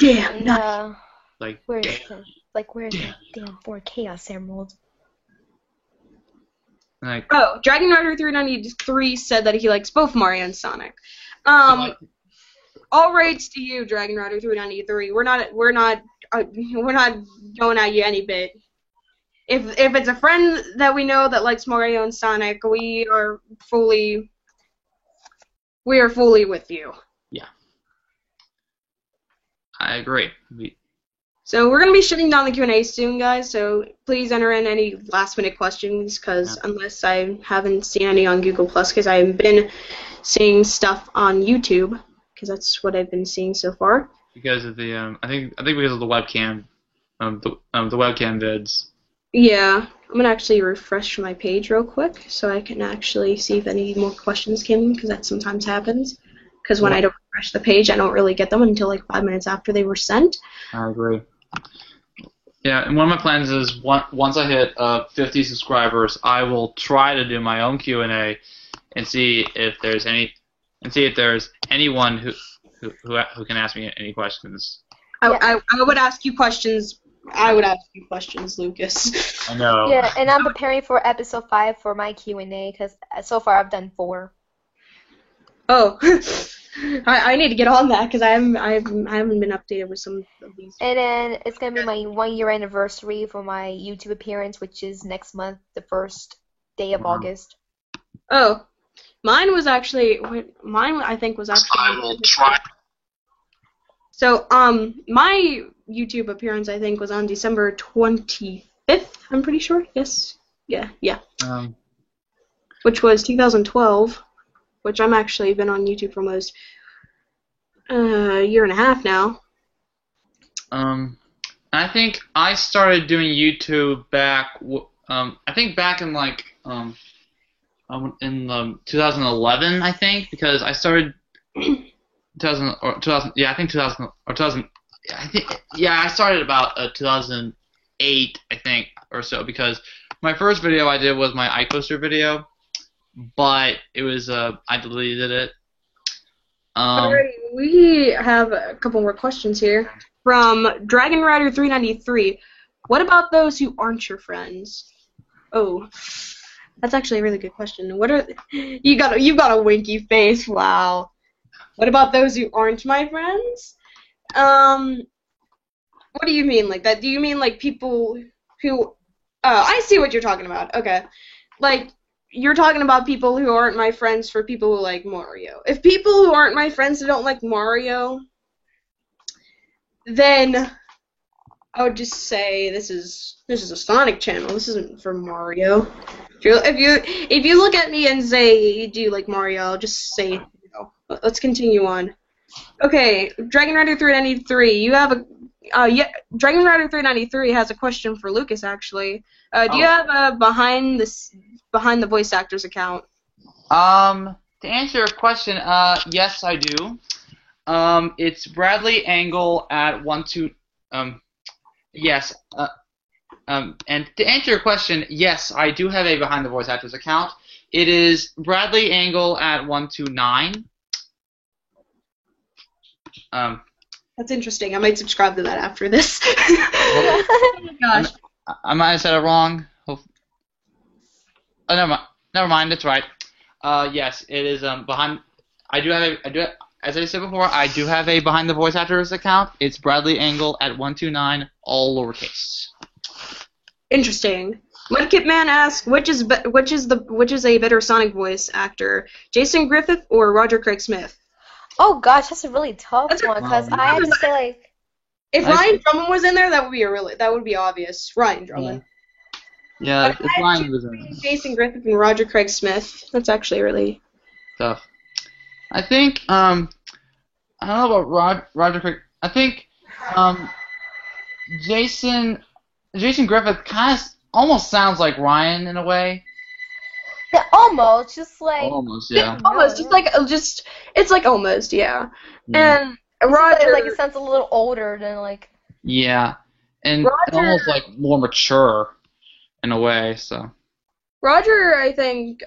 Damn, Like where's damn. the damn 4 Chaos Emeralds? Like, Oh, Dragon Rider 393 said that he likes both Mario and Sonic. All rights to you, Dragon Rider 393. We're not we're not going at you any bit. If it's a friend that we know that likes Mario and Sonic, we are fully with you. Yeah, I agree. So we're gonna be shutting down the Q&A soon, guys. So please enter in any last-minute questions, because unless I haven't seen any on Google Plus, because I've been seeing stuff on YouTube, because that's what I've been seeing so far. Because of the I think because of the webcam, the webcam vids. Yeah, I'm gonna actually refresh my page real quick so I can actually see if any more questions came in, because that sometimes happens. Because when I don't refresh the page, I don't really get them until like 5 minutes after they were sent. I agree. Yeah, and one of my plans is once I hit 50 subscribers, I will try to do my own Q&A and see if there's anyone who can ask me any questions. I would ask you questions. I would ask you questions, Lucas. I know. Yeah, and I'm preparing for episode 5 for my Q&A because so far I've done 4. Oh, I need to get on that because I haven't been updated with some of these. And then it's gonna be my 1-year anniversary for my YouTube appearance, which is next month, the first day of August. Oh, mine I think was actually. I will try. So my YouTube appearance I think was on December 25th. I'm pretty sure. Yes. Yeah. Which was 2012. Which I'm actually been on YouTube for almost a year and a half now. I think I started doing YouTube back. I think back in like in 2011. I think because I started 2000. Yeah, I think 2000 or 2000. I started about 2008. I think or so because my first video I did was my iPoster video. But it was I deleted it. Alright, we have a couple more questions here from Dragon Rider 393. What about those who aren't your friends? Oh, that's actually a really good question. What are you got a winky face? Wow. What about those who aren't my friends? What do you mean like that? Do you mean like people who? I see what you're talking about. Okay, like. You're talking about people who aren't my friends for people who like Mario. If people who aren't my friends who don't like Mario, then I would just say this is a Sonic channel. This isn't for Mario. If you look at me and say, do you like Mario? I'll just say no. Let's continue on. Okay, Dragon Rider 393. You have a Dragon Rider 393 has a question for Lucas actually. Do you have a behind the voice actors account? To answer your question, yes, I do. It's Bradley Angle at 12. Yes. And to answer your question, yes, I do have a behind the voice actors account. It is Bradley Angle at 129. That's interesting. I might subscribe to that after this. Oh my gosh. I might have said it wrong. Oh, never mind. That's right. Yes, it is behind. I do have as I said before, I do have a behind the voice actors account. It's Bradley Angle at 129, all lowercase. Interesting. Mudkip Man asks, which is a better Sonic voice actor, Jason Griffith or Roger Craig Smith? Oh gosh, that's a really tough one because I have to say like. If Ryan Drummond was in there, that would be obvious. Ryan Drummond. Yeah, if Ryan was in there. Jason Griffith and Roger Craig Smith. That's actually really tough. I think I don't know about Roger Craig. I think Jason Griffith kind of almost sounds like Ryan in a way. Yeah, almost, just like. Almost, yeah. Almost, it's like almost, yeah. And Roger, like it sounds a little older than like. Yeah, and almost like more mature, in a way. So. Roger, I think,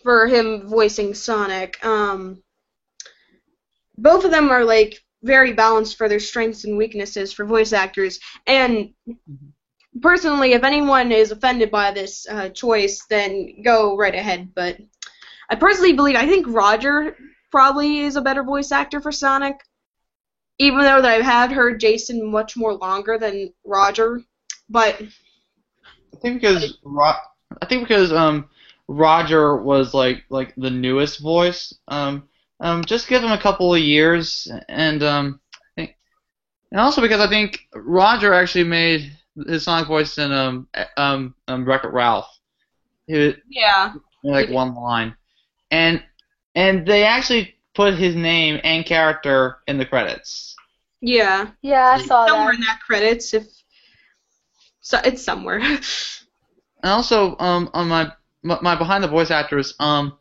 for him voicing Sonic, both of them are like very balanced for their strengths and weaknesses for voice actors. And personally, if anyone is offended by this choice, then go right ahead. But I personally believe I think Roger probably is a better voice actor for Sonic. even though that I had heard Jason much more longer than Roger, but I think because Roger was like the newest voice. Just give him a couple of years, and and also because I think Roger actually made his sonic voice in Wreck-It Ralph. yeah, Like one line, and they actually put his name and character in the credits. yeah, Yeah, I saw somewhere that. in that credits if so, it's somewhere. And also, on my behind the voice actors, I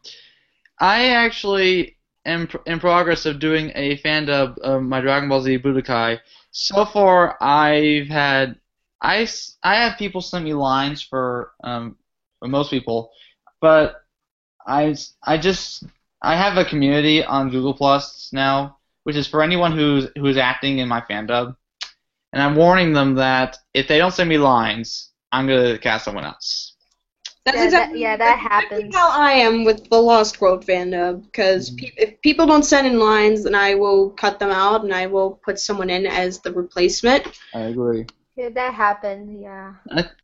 actually am in progress of doing a fan dub of my Dragon Ball Z Budokai. So far, I have people send me lines for most people, but I have a community on Google Plus now, which is for anyone who's acting in my fan dub, and I'm warning them that if they don't send me lines, I'm gonna cast someone else. That's Yeah, exactly, that that's happens. exactly how I am with the Lost World fandom, because if people don't send in lines, then I will cut them out and I will put someone in as the replacement. I agree. Yeah, that happened. Yeah.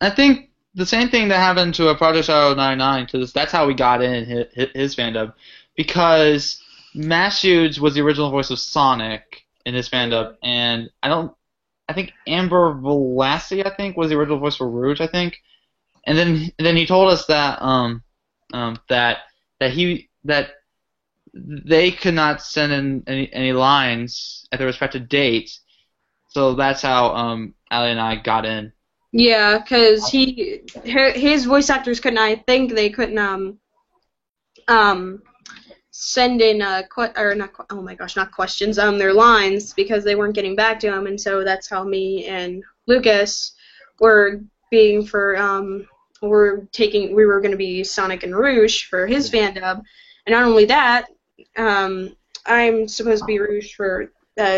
I think the same thing that happened to a Project Shadow 99 to this. That's how we got in his fandom, because Mashudes was the original voice of Sonic in his fandom, and I think Amber Velassi was the original voice for Rouge, I think. And then he told us that that they could not send in any lines at their respective dates, so that's how Ali and I got in. Yeah, because his voice actors couldn't. I think they couldn't send in not questions their lines because they weren't getting back to him, and so that's how me and Lucas were being for we were going to be Sonic and Rouge for his fan dub, and not only that, I'm supposed to be Rouge for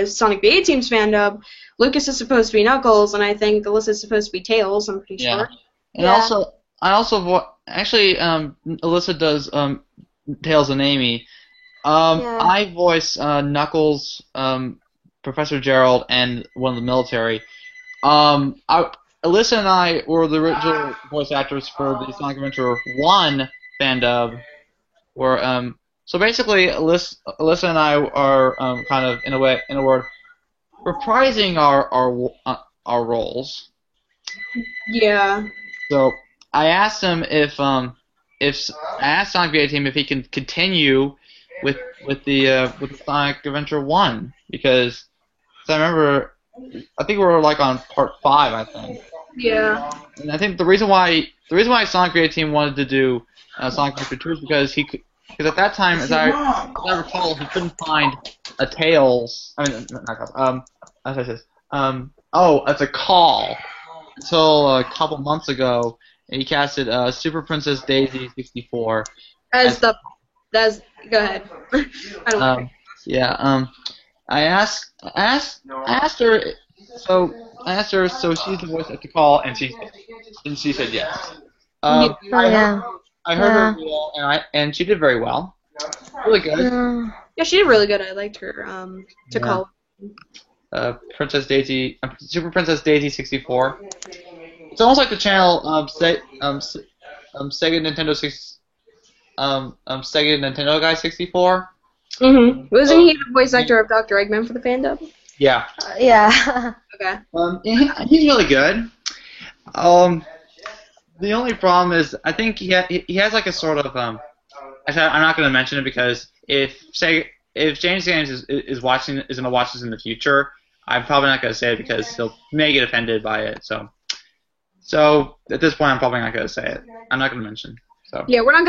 Sonic the A-Team's fan dub. Lucas is supposed to be Knuckles, and I think Alyssa's supposed to be Tails. I'm pretty sure. And Yeah. Alyssa does Tails and Amy. Yeah. I voice Knuckles, Professor Gerald, and one of the military. Alyssa and I were the original voice actors for the Sonic Adventure 1 fan dub. So basically, Alyssa and I are kind of in a word, reprising our roles. Yeah. So I asked him if I asked Sonic the A-Team if he can continue with the Sonic Adventure 1, because I remember, I think we were like on part 5, I think. Yeah. And I think the reason why Sonic the A-Team wanted to do Sonic Adventure 2 is because at that time, as I recall, he couldn't find a Tails. I mean, it's a Call until a couple months ago, and he casted Super Princess Daisy 64. Go ahead. I don't care. I asked her. I asked her, so she's the voice at the Call, and she said yes. I heard her reel, and she did very well. Really good. Yeah, she did really good. I liked her to call. Princess Daisy, Super Princess Daisy 64. It's almost like the channel Sega Nintendo Guy 64. Mm-hmm. Wasn't he the voice actor of Dr. Eggman for the fan dub? Yeah. Yeah. Okay. He's really good. The only problem is, I think he has like a sort of actually, I'm not going to mention it because if James Gaines is going to watch this in the future, I'm probably not going to say it because he may get offended by it. So at this point, I'm probably not going to say it. I'm not going to mention. So. Yeah, we're not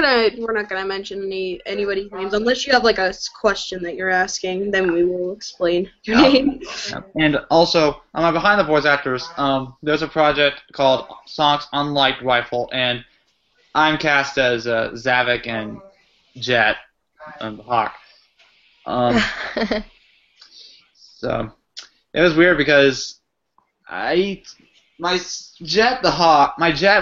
gonna mention anybody's names unless you have like a question that you're asking. Then we will explain your name. Yeah. And also, on my behind the voice actors, there's a project called Sonic's Unliked Rifle, and I'm cast as Zavik and Jet, the Hawk. So it was weird because my Jet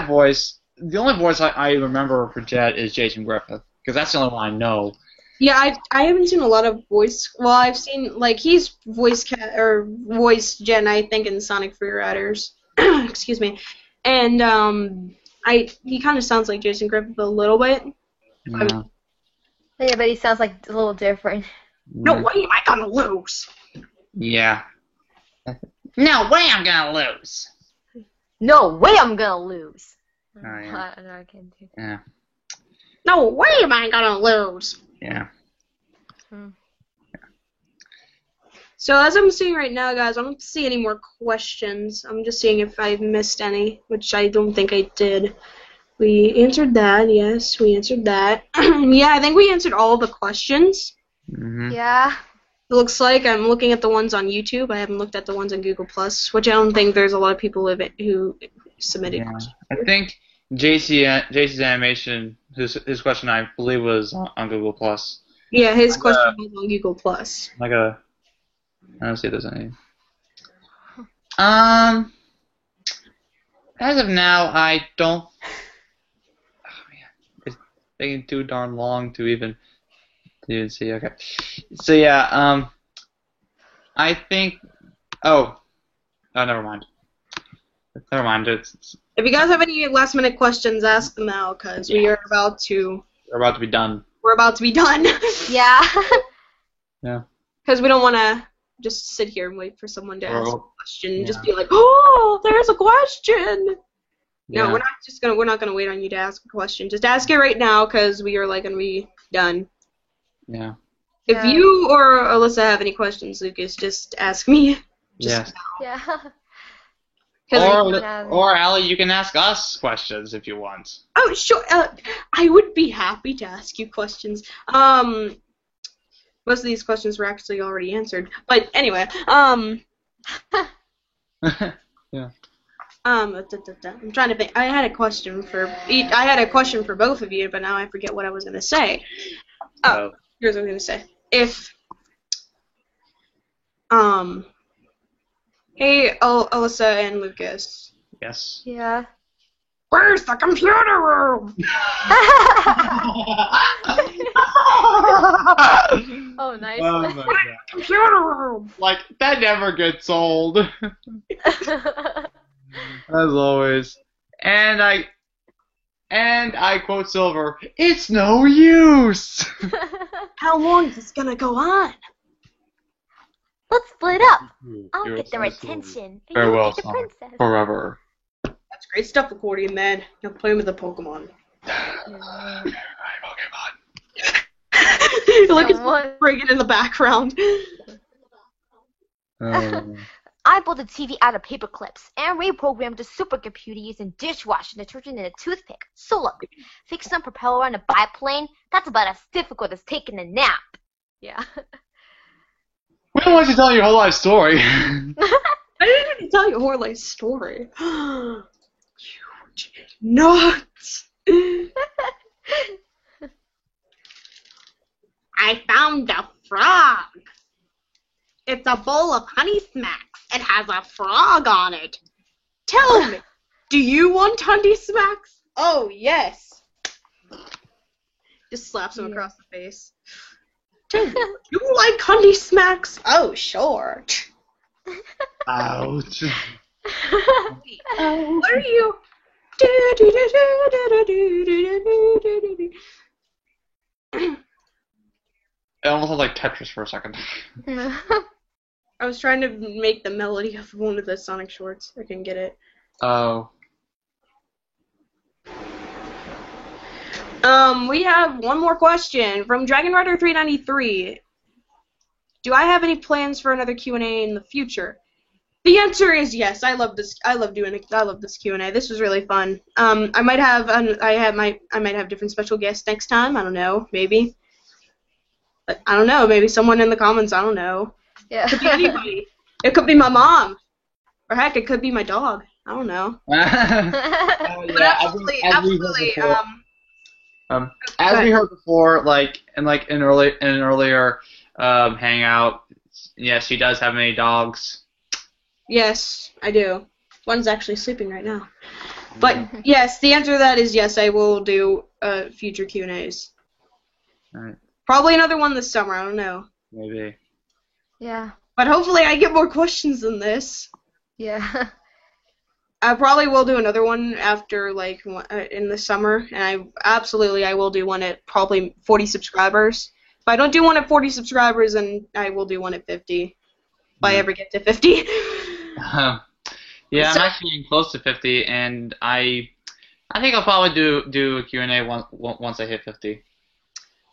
voice. The only voice I remember for Jet is Jason Griffith, because that's the only one I know. Yeah, I haven't seen a lot of voice. Well, I've seen like he's voice gen, I think, in Sonic Free Riders. Excuse me, and he kind of sounds like Jason Griffith a little bit. Yeah. Yeah, but he sounds like a little different. No way am I gonna lose. Yeah. No way I'm gonna lose. No way I'm gonna lose. Oh, yeah. No, I can't do. Yeah. No way am I gonna lose. Yeah. So as I'm seeing right now, guys, I don't see any more questions. I'm just seeing if I've missed any, which I don't think I did. We answered that, yes, we answered that. Yeah, I think we answered all the questions. Mm-hmm. Yeah. It looks like I'm looking at the ones on YouTube. I haven't looked at the ones on Google Plus, which I don't think there's a lot of people who submitted Yeah. questions. I think JC's animation, his question, I believe, was on Google Plus. Yeah, his question was on Google Plus. I don't see if there's any. As of now, I don't. Oh man, it's taking too darn long to even see. Okay, so yeah, I think. Oh, never mind. Never mind. If you guys have any last-minute questions, ask them now, because we're about to be done. We're about to be done. Yeah. Yeah. Because we don't want to just sit here and wait for someone to ask a Oh, question and yeah. just be like, oh, there's a question. Yeah. No, we're not gonna wait on you to ask a question. Just ask it right now, because we are gonna be done. Yeah. If Yeah. you or Alyssa have any questions, Lucas, just ask me. Yes. Yeah. 'Cause Or Allie, you can ask us questions if you want. oh, sure. I would be happy to ask you questions. Most of these questions were actually already answered. But anyway, Yeah. I'm trying to think. I had a question for both of you, but now I forget what I was gonna say. Oh, here's what I was gonna say. If hey, Alyssa and Lucas. Yes. Yeah. Where's the computer room? Oh, nice. Oh my god. Computer room. Like, that never gets old. As always. And I quote Silver, it's no use! How long is this gonna go on? Let's split up. I'll You're get their so sweet. attention. And Farewell, you'll get the Sonic. princess. Forever. That's great stuff, accordion man. Now play with the Pokemon. Pokemon. Look at Someone- bringing in the background. I built a TV out of paper clips and reprogrammed the supercomputer using dishwashing detergent and a toothpick. So look, fixing a propeller on a biplane, that's about as difficult as taking a nap. Yeah. We don't want you to tell your whole life story. I didn't even tell you a whole life story. Nuts! I found a frog. It's a bowl of Honey Smacks. It has a frog on it. Tell me, do you want Honey Smacks? Oh, yes. Just slaps him across the face. Tell me, you like Honey Smacks? Oh, sure. Ouch. What are you? It almost sounds like Tetris for a second. I was trying to make the melody of one of the Sonic shorts. I couldn't get it. Oh. We have one more question from Dragon Rider 393. Do I have any plans for another Q&A in the future? The answer is yes. I love this. I love this Q&A. This was really fun. I might have different special guests next time. I don't know. Maybe. But I don't know. Maybe someone in the comments. I don't know. Yeah. It could be anybody. It could be my mom. Or heck, it could be my dog. I don't know. But absolutely. As we heard before, like in an earlier hangout, yes, she does have many dogs. Yes, I do. One's actually sleeping right now. But yes, the answer to that is yes. I will do future Q&As. Alright. Probably another one this summer. I don't know. Maybe. Yeah. But hopefully I get more questions than this. Yeah. I probably will do another one after, like, in the summer, and I will do one at probably 40 subscribers. If I don't do one at 40 subscribers, then I will do one at 50. If I ever get to 50. Yeah, So- I'm actually getting close to 50, and I think I'll probably do a Q&A once I hit 50.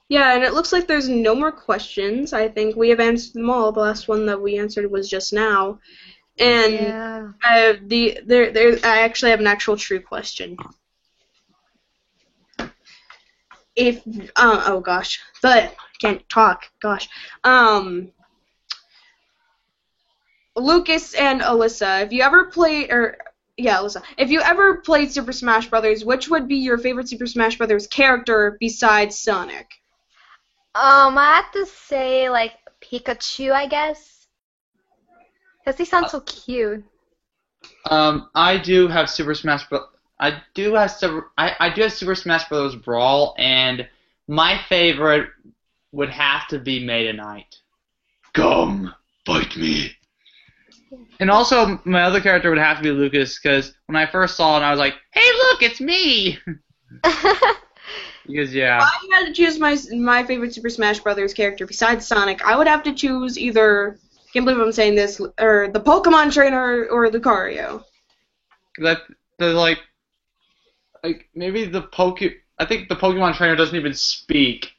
Yeah, and it looks like there's no more questions. I think we have answered them all. The last one that we answered was just now. And Yeah. I actually have an actual true question. If oh gosh, can't talk. Gosh, Lucas and Alyssa, if you ever played Super Smash Brothers, which would be your favorite Super Smash Brothers character besides Sonic? I have to say like Pikachu, I guess. Because they sound so cute. I do have Super Smash I do have Super Smash Bros. Brawl, and my favorite would have to be Meta Knight. Come, fight me. And also, my other character would have to be Lucas, because when I first saw it, I was like, hey, look, it's me! Because, yeah. If I had to choose my favorite Super Smash Brothers character besides Sonic, I would have to choose either, can't believe I'm saying this, or the Pokemon trainer or Lucario. Like maybe I think the Pokemon trainer doesn't even speak,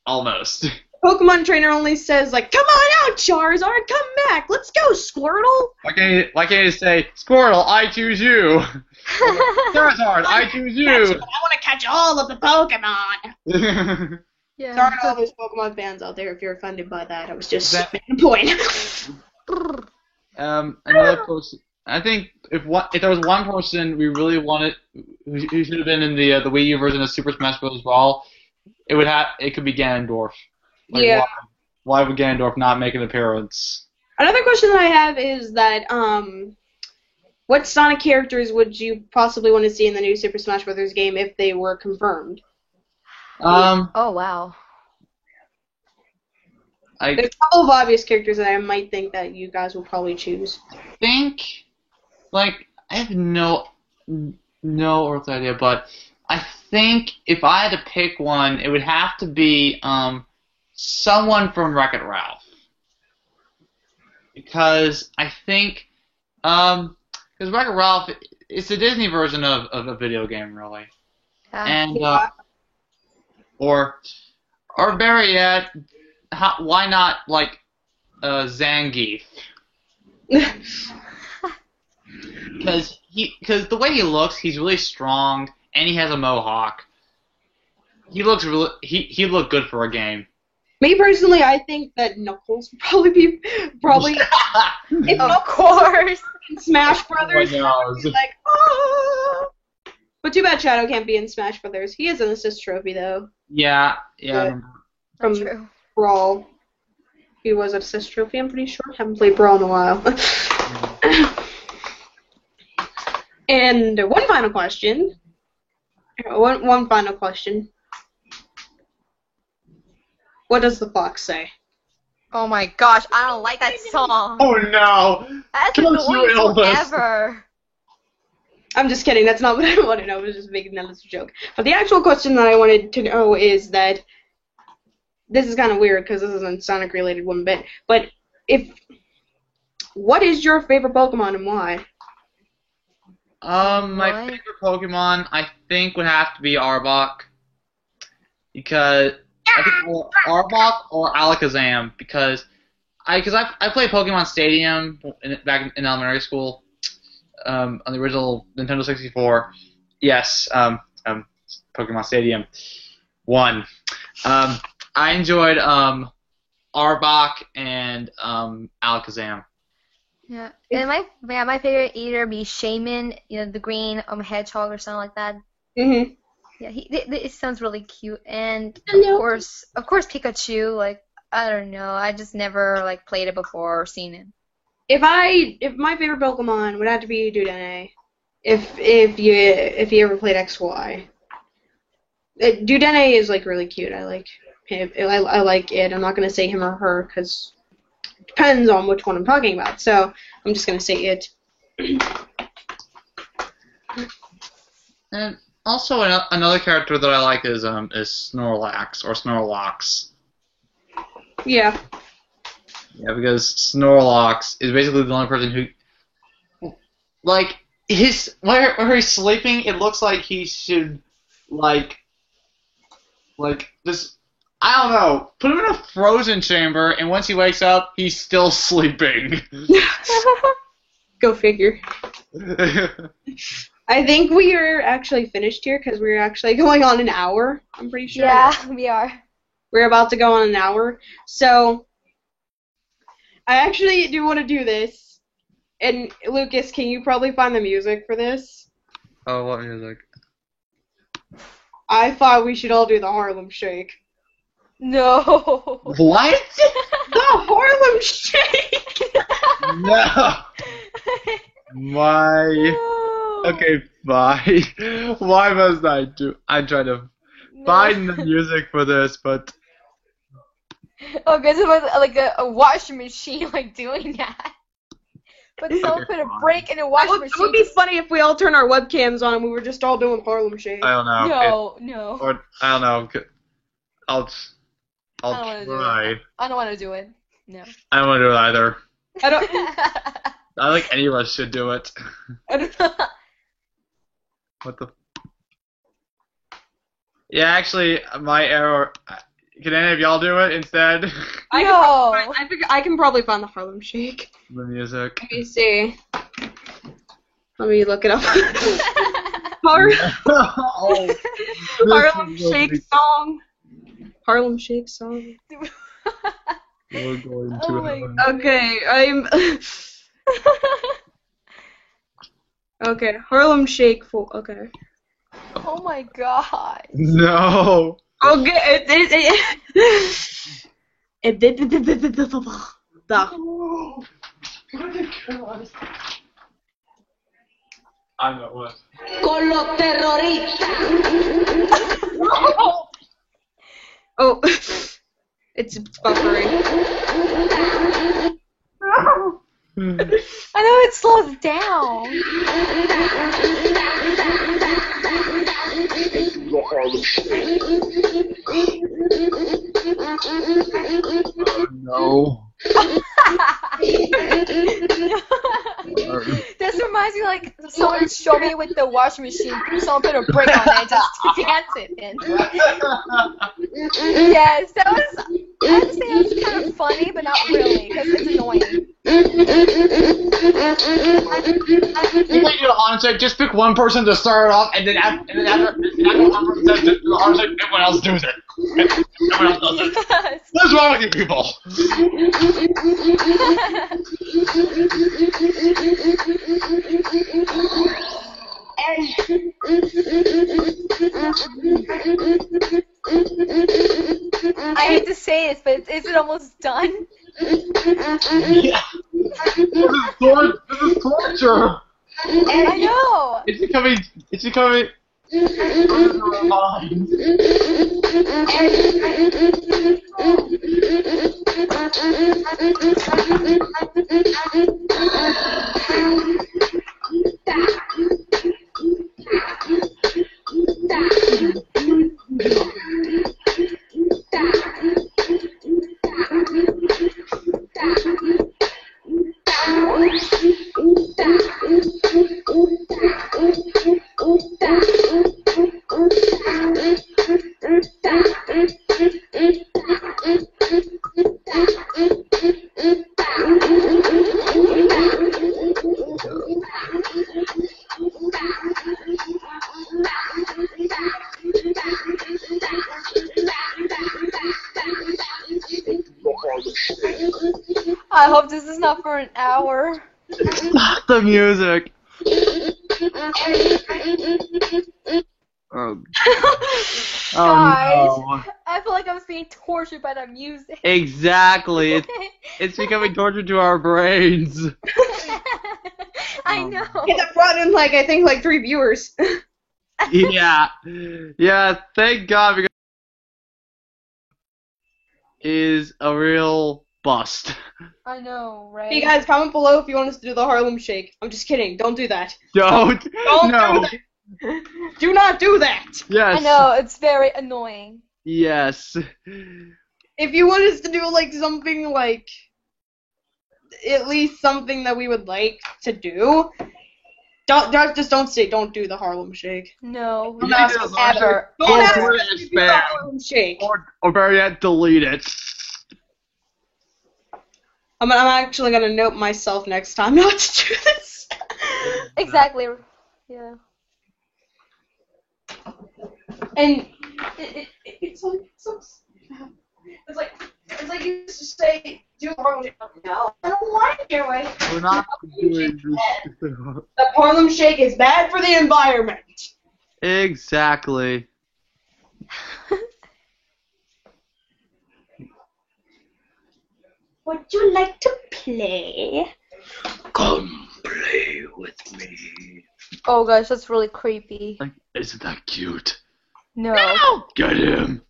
almost. Pokemon trainer only says, like, come on out, Charizard, come back, let's go, Squirtle! Why can't you say, Squirtle, I choose you? Charizard, I choose you! I want to catch all of the Pokemon! Yeah. Sorry to all those Pokemon fans out there if you're offended by that. I was just making a point. Another person. I think if there was one person we really wanted, who should have been in the Wii U version of Super Smash Bros. Brawl, it could be Ganondorf. Like, Yeah. Why would Ganondorf not make an appearance? Another question that I have is that, what Sonic characters would you possibly want to see in the new Super Smash Bros. Game if they were confirmed? Oh, wow. I There's a couple of obvious characters that I might think that you guys will probably choose. think, like, I have no earthly idea, but I think if I had to pick one, it would have to be someone from Wreck-It Ralph. Because I think, because Wreck-It Ralph, it's the Disney version of a video game, really. Yeah. And, Yeah. or better yet, why not, like, Zangief? Because the way he looks, he's really strong, and he has a mohawk. He looks really, he looked good for a game. Me personally, I think that Knuckles would probably if Of course. in Smash Brothers, Oh my I would be gosh. like, oh. But too bad Shadow can't be in Smash Brothers. He has an assist trophy though Yeah. from True. Brawl. He was an assist trophy, I'm pretty sure. Haven't played Brawl in a while. And one final question. One final question. What does the fox say? Oh my gosh, I don't like that song. Oh no! That's Don't the you worst song Elvis. ever. I'm just kidding. That's not what I want to know. I was just making that as a joke. But the actual question that I wanted to know is that this is kind of weird because this isn't Sonic related one bit. But what is your favorite Pokemon and why? My What? favorite Pokemon, I think, would have to be Arbok. Because I think Arbok or Alakazam. Because I played Pokemon Stadium back in elementary school. On the original Nintendo 64. Yes, Pokemon Stadium 1. I enjoyed Arbok and Alakazam. Yeah. And my favorite either be Shaman, the green hedgehog or something like that. Mm-hmm. Yeah, it sounds really cute. And Hello. of course Pikachu, like I don't know, I just never like played it before or seen it. If my favorite Pokemon would have to be Dudene. If you ever played XY. Dudene is like really cute. I like I like it. I'm not gonna say him or her because it depends on which one I'm talking about. So I'm just gonna say it. And also another character that I like is Snorlax or Snorlax. Yeah. Yeah, because Snorlax is basically the only person who, like, where he's sleeping, it looks like he should, like this. I don't know. Put him in a frozen chamber, and once he wakes up, he's still sleeping. Go figure. I think we are actually finished here because we're actually going on an hour. I'm pretty sure. Yeah, we are. We're about to go on an hour. So I actually do want to do this. And Lucas, can you probably find the music for this? Oh, what music? I thought we should all do the Harlem Shake. No. What? The Harlem Shake! No. My. No. Okay, fine. Why must I do? I'm trying to find the music for this, but. Oh, because it was like a washing machine like doing that. But someone put a break in a washing machine. It would be funny if we all turn our webcams on and we were just all doing Harlem Shake. I don't know. No. Or I don't know. I'll I don't want to do it. No. I don't want to do it either. I don't. I don't think any of us should do it. I don't know. What the? Yeah, actually, my error. Can any of y'all do it instead? I can probably find the Harlem Shake. The music. Let me see. Let me look it up. Oh, Harlem Shake song. Harlem Shake song. We're going to Oh my heaven. Okay, Okay, Harlem Shake. Okay. Oh my god. No. Okay. I know what. Con los terroristas. Oh, it's buffering. I know it slows down. No. This reminds me like someone showed me with the washing machine. Someone put a break on it and just dance it in. Yes, that was. I have to say that was kind of funny, but not really, because it's annoying. You might do it honestly. Just pick one person to start it off, and then after one person says the honestly, everyone else does it. Everyone else does it. Yes. What's wrong with you people? I hate to say this, but is it almost done? Yeah. This is torture. I know. It's becoming. I hope this is not for an hour. Stop the music. Oh, Guys, no. I feel like I was being tortured by that music. Exactly. It's becoming torture to our brains. I know. It brought in I think 3 viewers. Yeah. Yeah, thank God. Because is a real bust. I know, right? Hey guys, comment below if you want us to do the Harlem Shake. I'm just kidding. Don't do that. Don't. Don't No. do that. Do not do that. Yes. I know, it's very annoying. Yes. If you want us to do like something like at least something that we would like to do, don't say don't do the Harlem Shake. No, You not need to ever. Don't ask put us it to as do the spam. Harlem Shake. Or better yet, delete it. I'm actually gonna note myself next time not to do this. Exactly. Yeah. And it's like you used to say do the Harlem Shake. No, I don't want to do it. We're not doing this. The Harlem Shake is bad for the environment. Exactly. Would you like to play? Come play with me. Oh gosh, that's really creepy. Like, isn't that cute? No. Get him.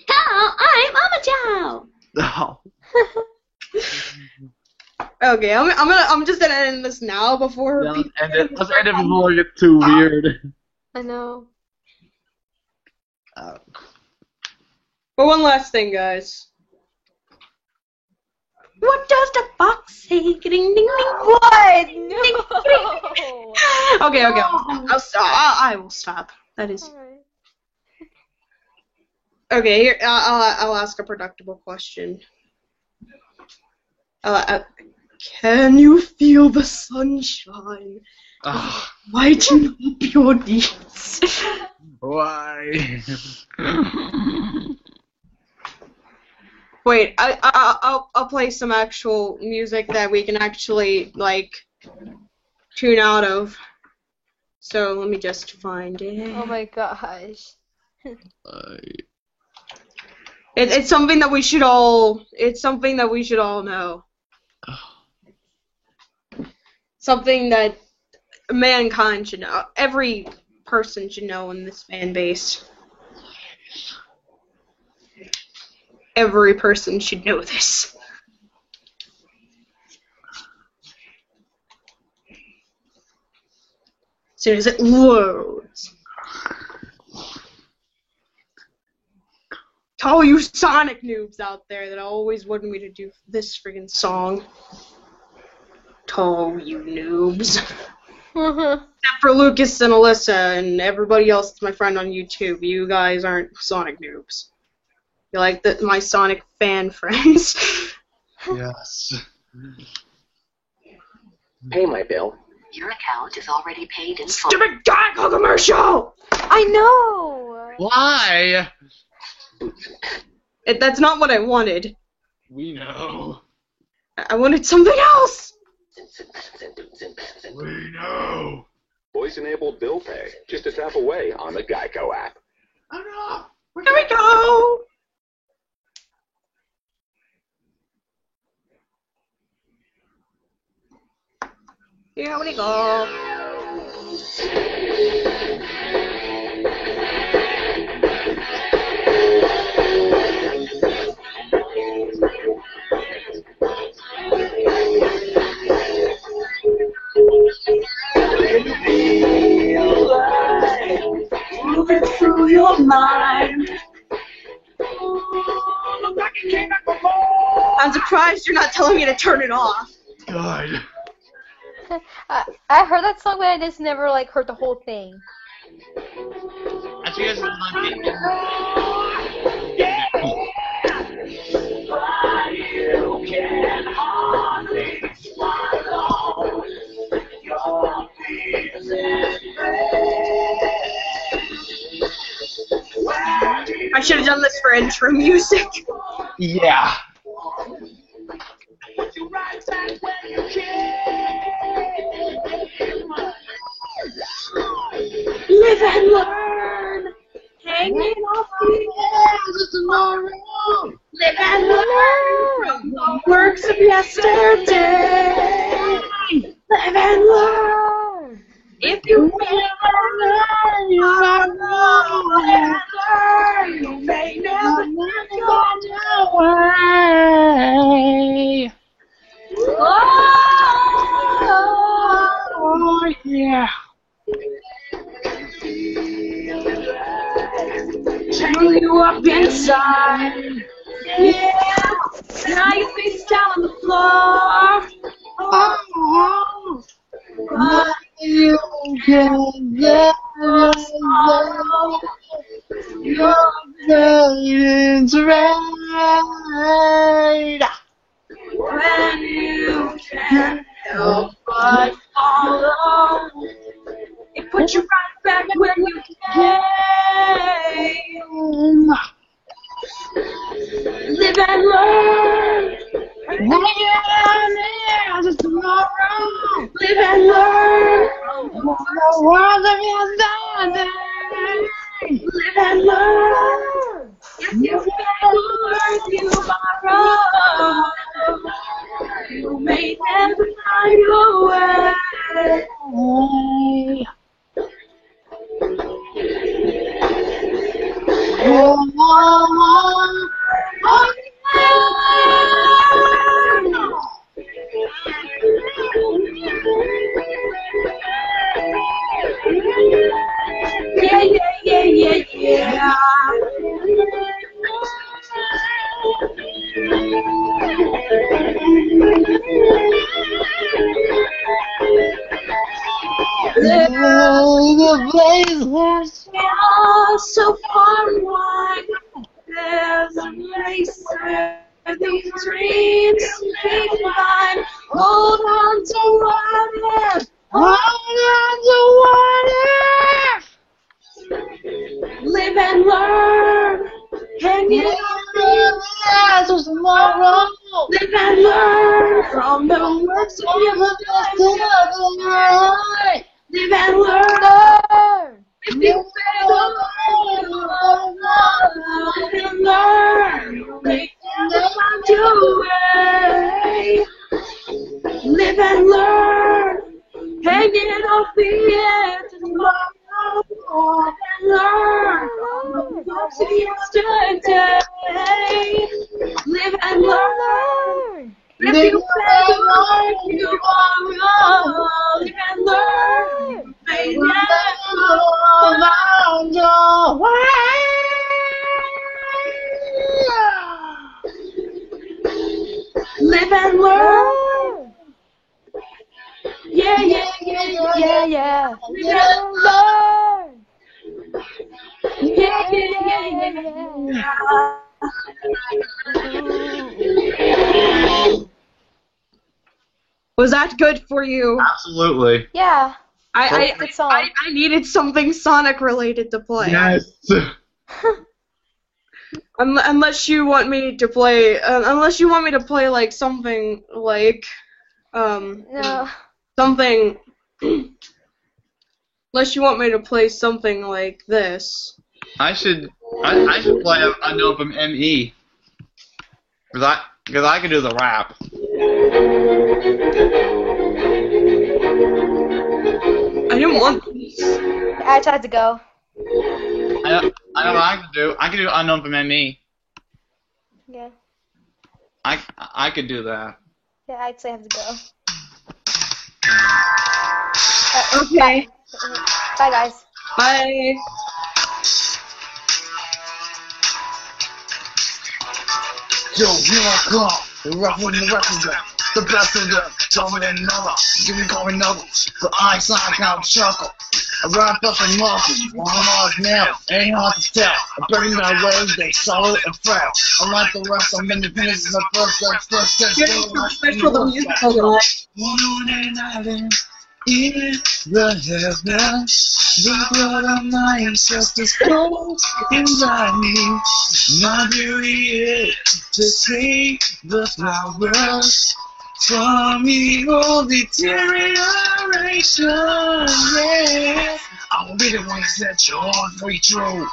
Hello, I'm Mama Chow. Oh. Okay, I'm just gonna end this now before. Yeah, people- let's end it before it gets too weird. I know. But one last thing, guys. What does the fox say? Ding ding ding. What? No. Okay. I'll stop. I will stop. That is Alright. okay. Here, I'll ask a predictable question. Can you feel the sunshine Ugh, lighting up your knees? why? Wait, I'll play some actual music that we can actually like tune out of. So let me just find it. Oh my gosh. It's something that we should all. It's something that we should all know. Something that mankind should know. Every person should know in this fan base. Every person should know this. As soon as it loads. To all you Sonic noobs out there that always wanted me to do this friggin' song. To all you noobs. Except for Lucas and Alyssa and everybody else that's my friend on YouTube. You guys aren't Sonic noobs. You're like my Sonic fan friends. Yes. Pay my bill. Your account is already paid in full. Stupid Geico commercial! I know. Why? That's not what I wanted. We know. I wanted something else! We know. Voice-enabled bill pay. Just a tap away on the Geico app. Here we go! Here we go. Moving through your mind. I'm surprised you're not telling me to turn it off. God. I heard that song, but I just never like heard the whole thing. As you guys are not getting I should have done this for intro music. Yeah. Live and learn. Hanging off the edge tomorrow. Live and learn from the works of yesterday. Live and learn. If you never learn, you are no and learn. You may never know. side. Yeah, now your face is down on the floor. Oh, but you can get sorrow. Your feelings red. When you can't help but follow, it puts you right back where you came. Live and learn. Hang on there, just tomorrow. Live and learn. The world of your standing. Live and learn. Yes, you can learn tomorrow. You may never find your way. Yeah, yeah, yeah, yeah, yeah. The place was so far and wide. There's a place where these dreams can find. Hold on to what if. Hold on to what if. Live and learn. Hanging on the tomorrow. Live and learn from the works of your life. Live and learn. If you fail, live and learn. You'll make never find your way. Live and learn. Hanging off the edge of tomorrow. Live and learn. From the works of yesterday. Live and learn. If you fail, you are wrong. Live and learn. May never find your way. Live and learn. Yeah, yeah, yeah, yeah, yeah. Live and learn. Yeah, yeah, yeah, yeah. Was that good for you? Absolutely. Yeah. I needed something Sonic related to play. Yes. Unless you want me to play, like something like, No. something. Unless you want me to play something like this. I should play Unknown from ME. Because I can do the rap. I didn't want these. I tried to go. I know what I can do. I can do Unknown from ME. Yeah. I could do that. Yeah, I actually have to go. Okay. Bye, guys. Bye. Yo, here I come, the rough with the records up, the best of them, tell me another, give me call me knuckles, but I sound out chuckle. I run up and muscles, one hard nail, ain't hard to tell. I bury my ways, they solid and frail. Unlike the rest, I'm independent since my first Special the music program. On an island in the heavens, the blood of my ancestors flows inside me. My beauty is to see the flowers from evil deterioration. Yeah, I'll be the one that set your heart free true.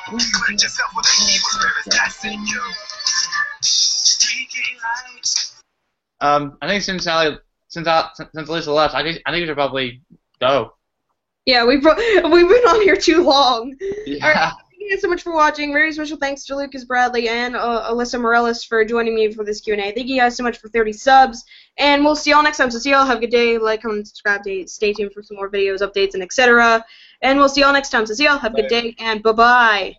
Put yourself with a evil spirit that's in you. Speaking lights. I think since Lisa left, I think we should probably go. Yeah, we've been on here too long. Yeah. All right, thank you guys so much for watching. Very special thanks to Lucas Bradley and Alyssa Morellis for joining me for this Q&A. Thank you guys so much for 30 subs, and we'll see y'all next time. So see y'all. Have a good day. Like, comment, subscribe. Stay tuned for some more videos, updates, and etc. And we'll see y'all next time. So see y'all. Have a good day, and bye-bye.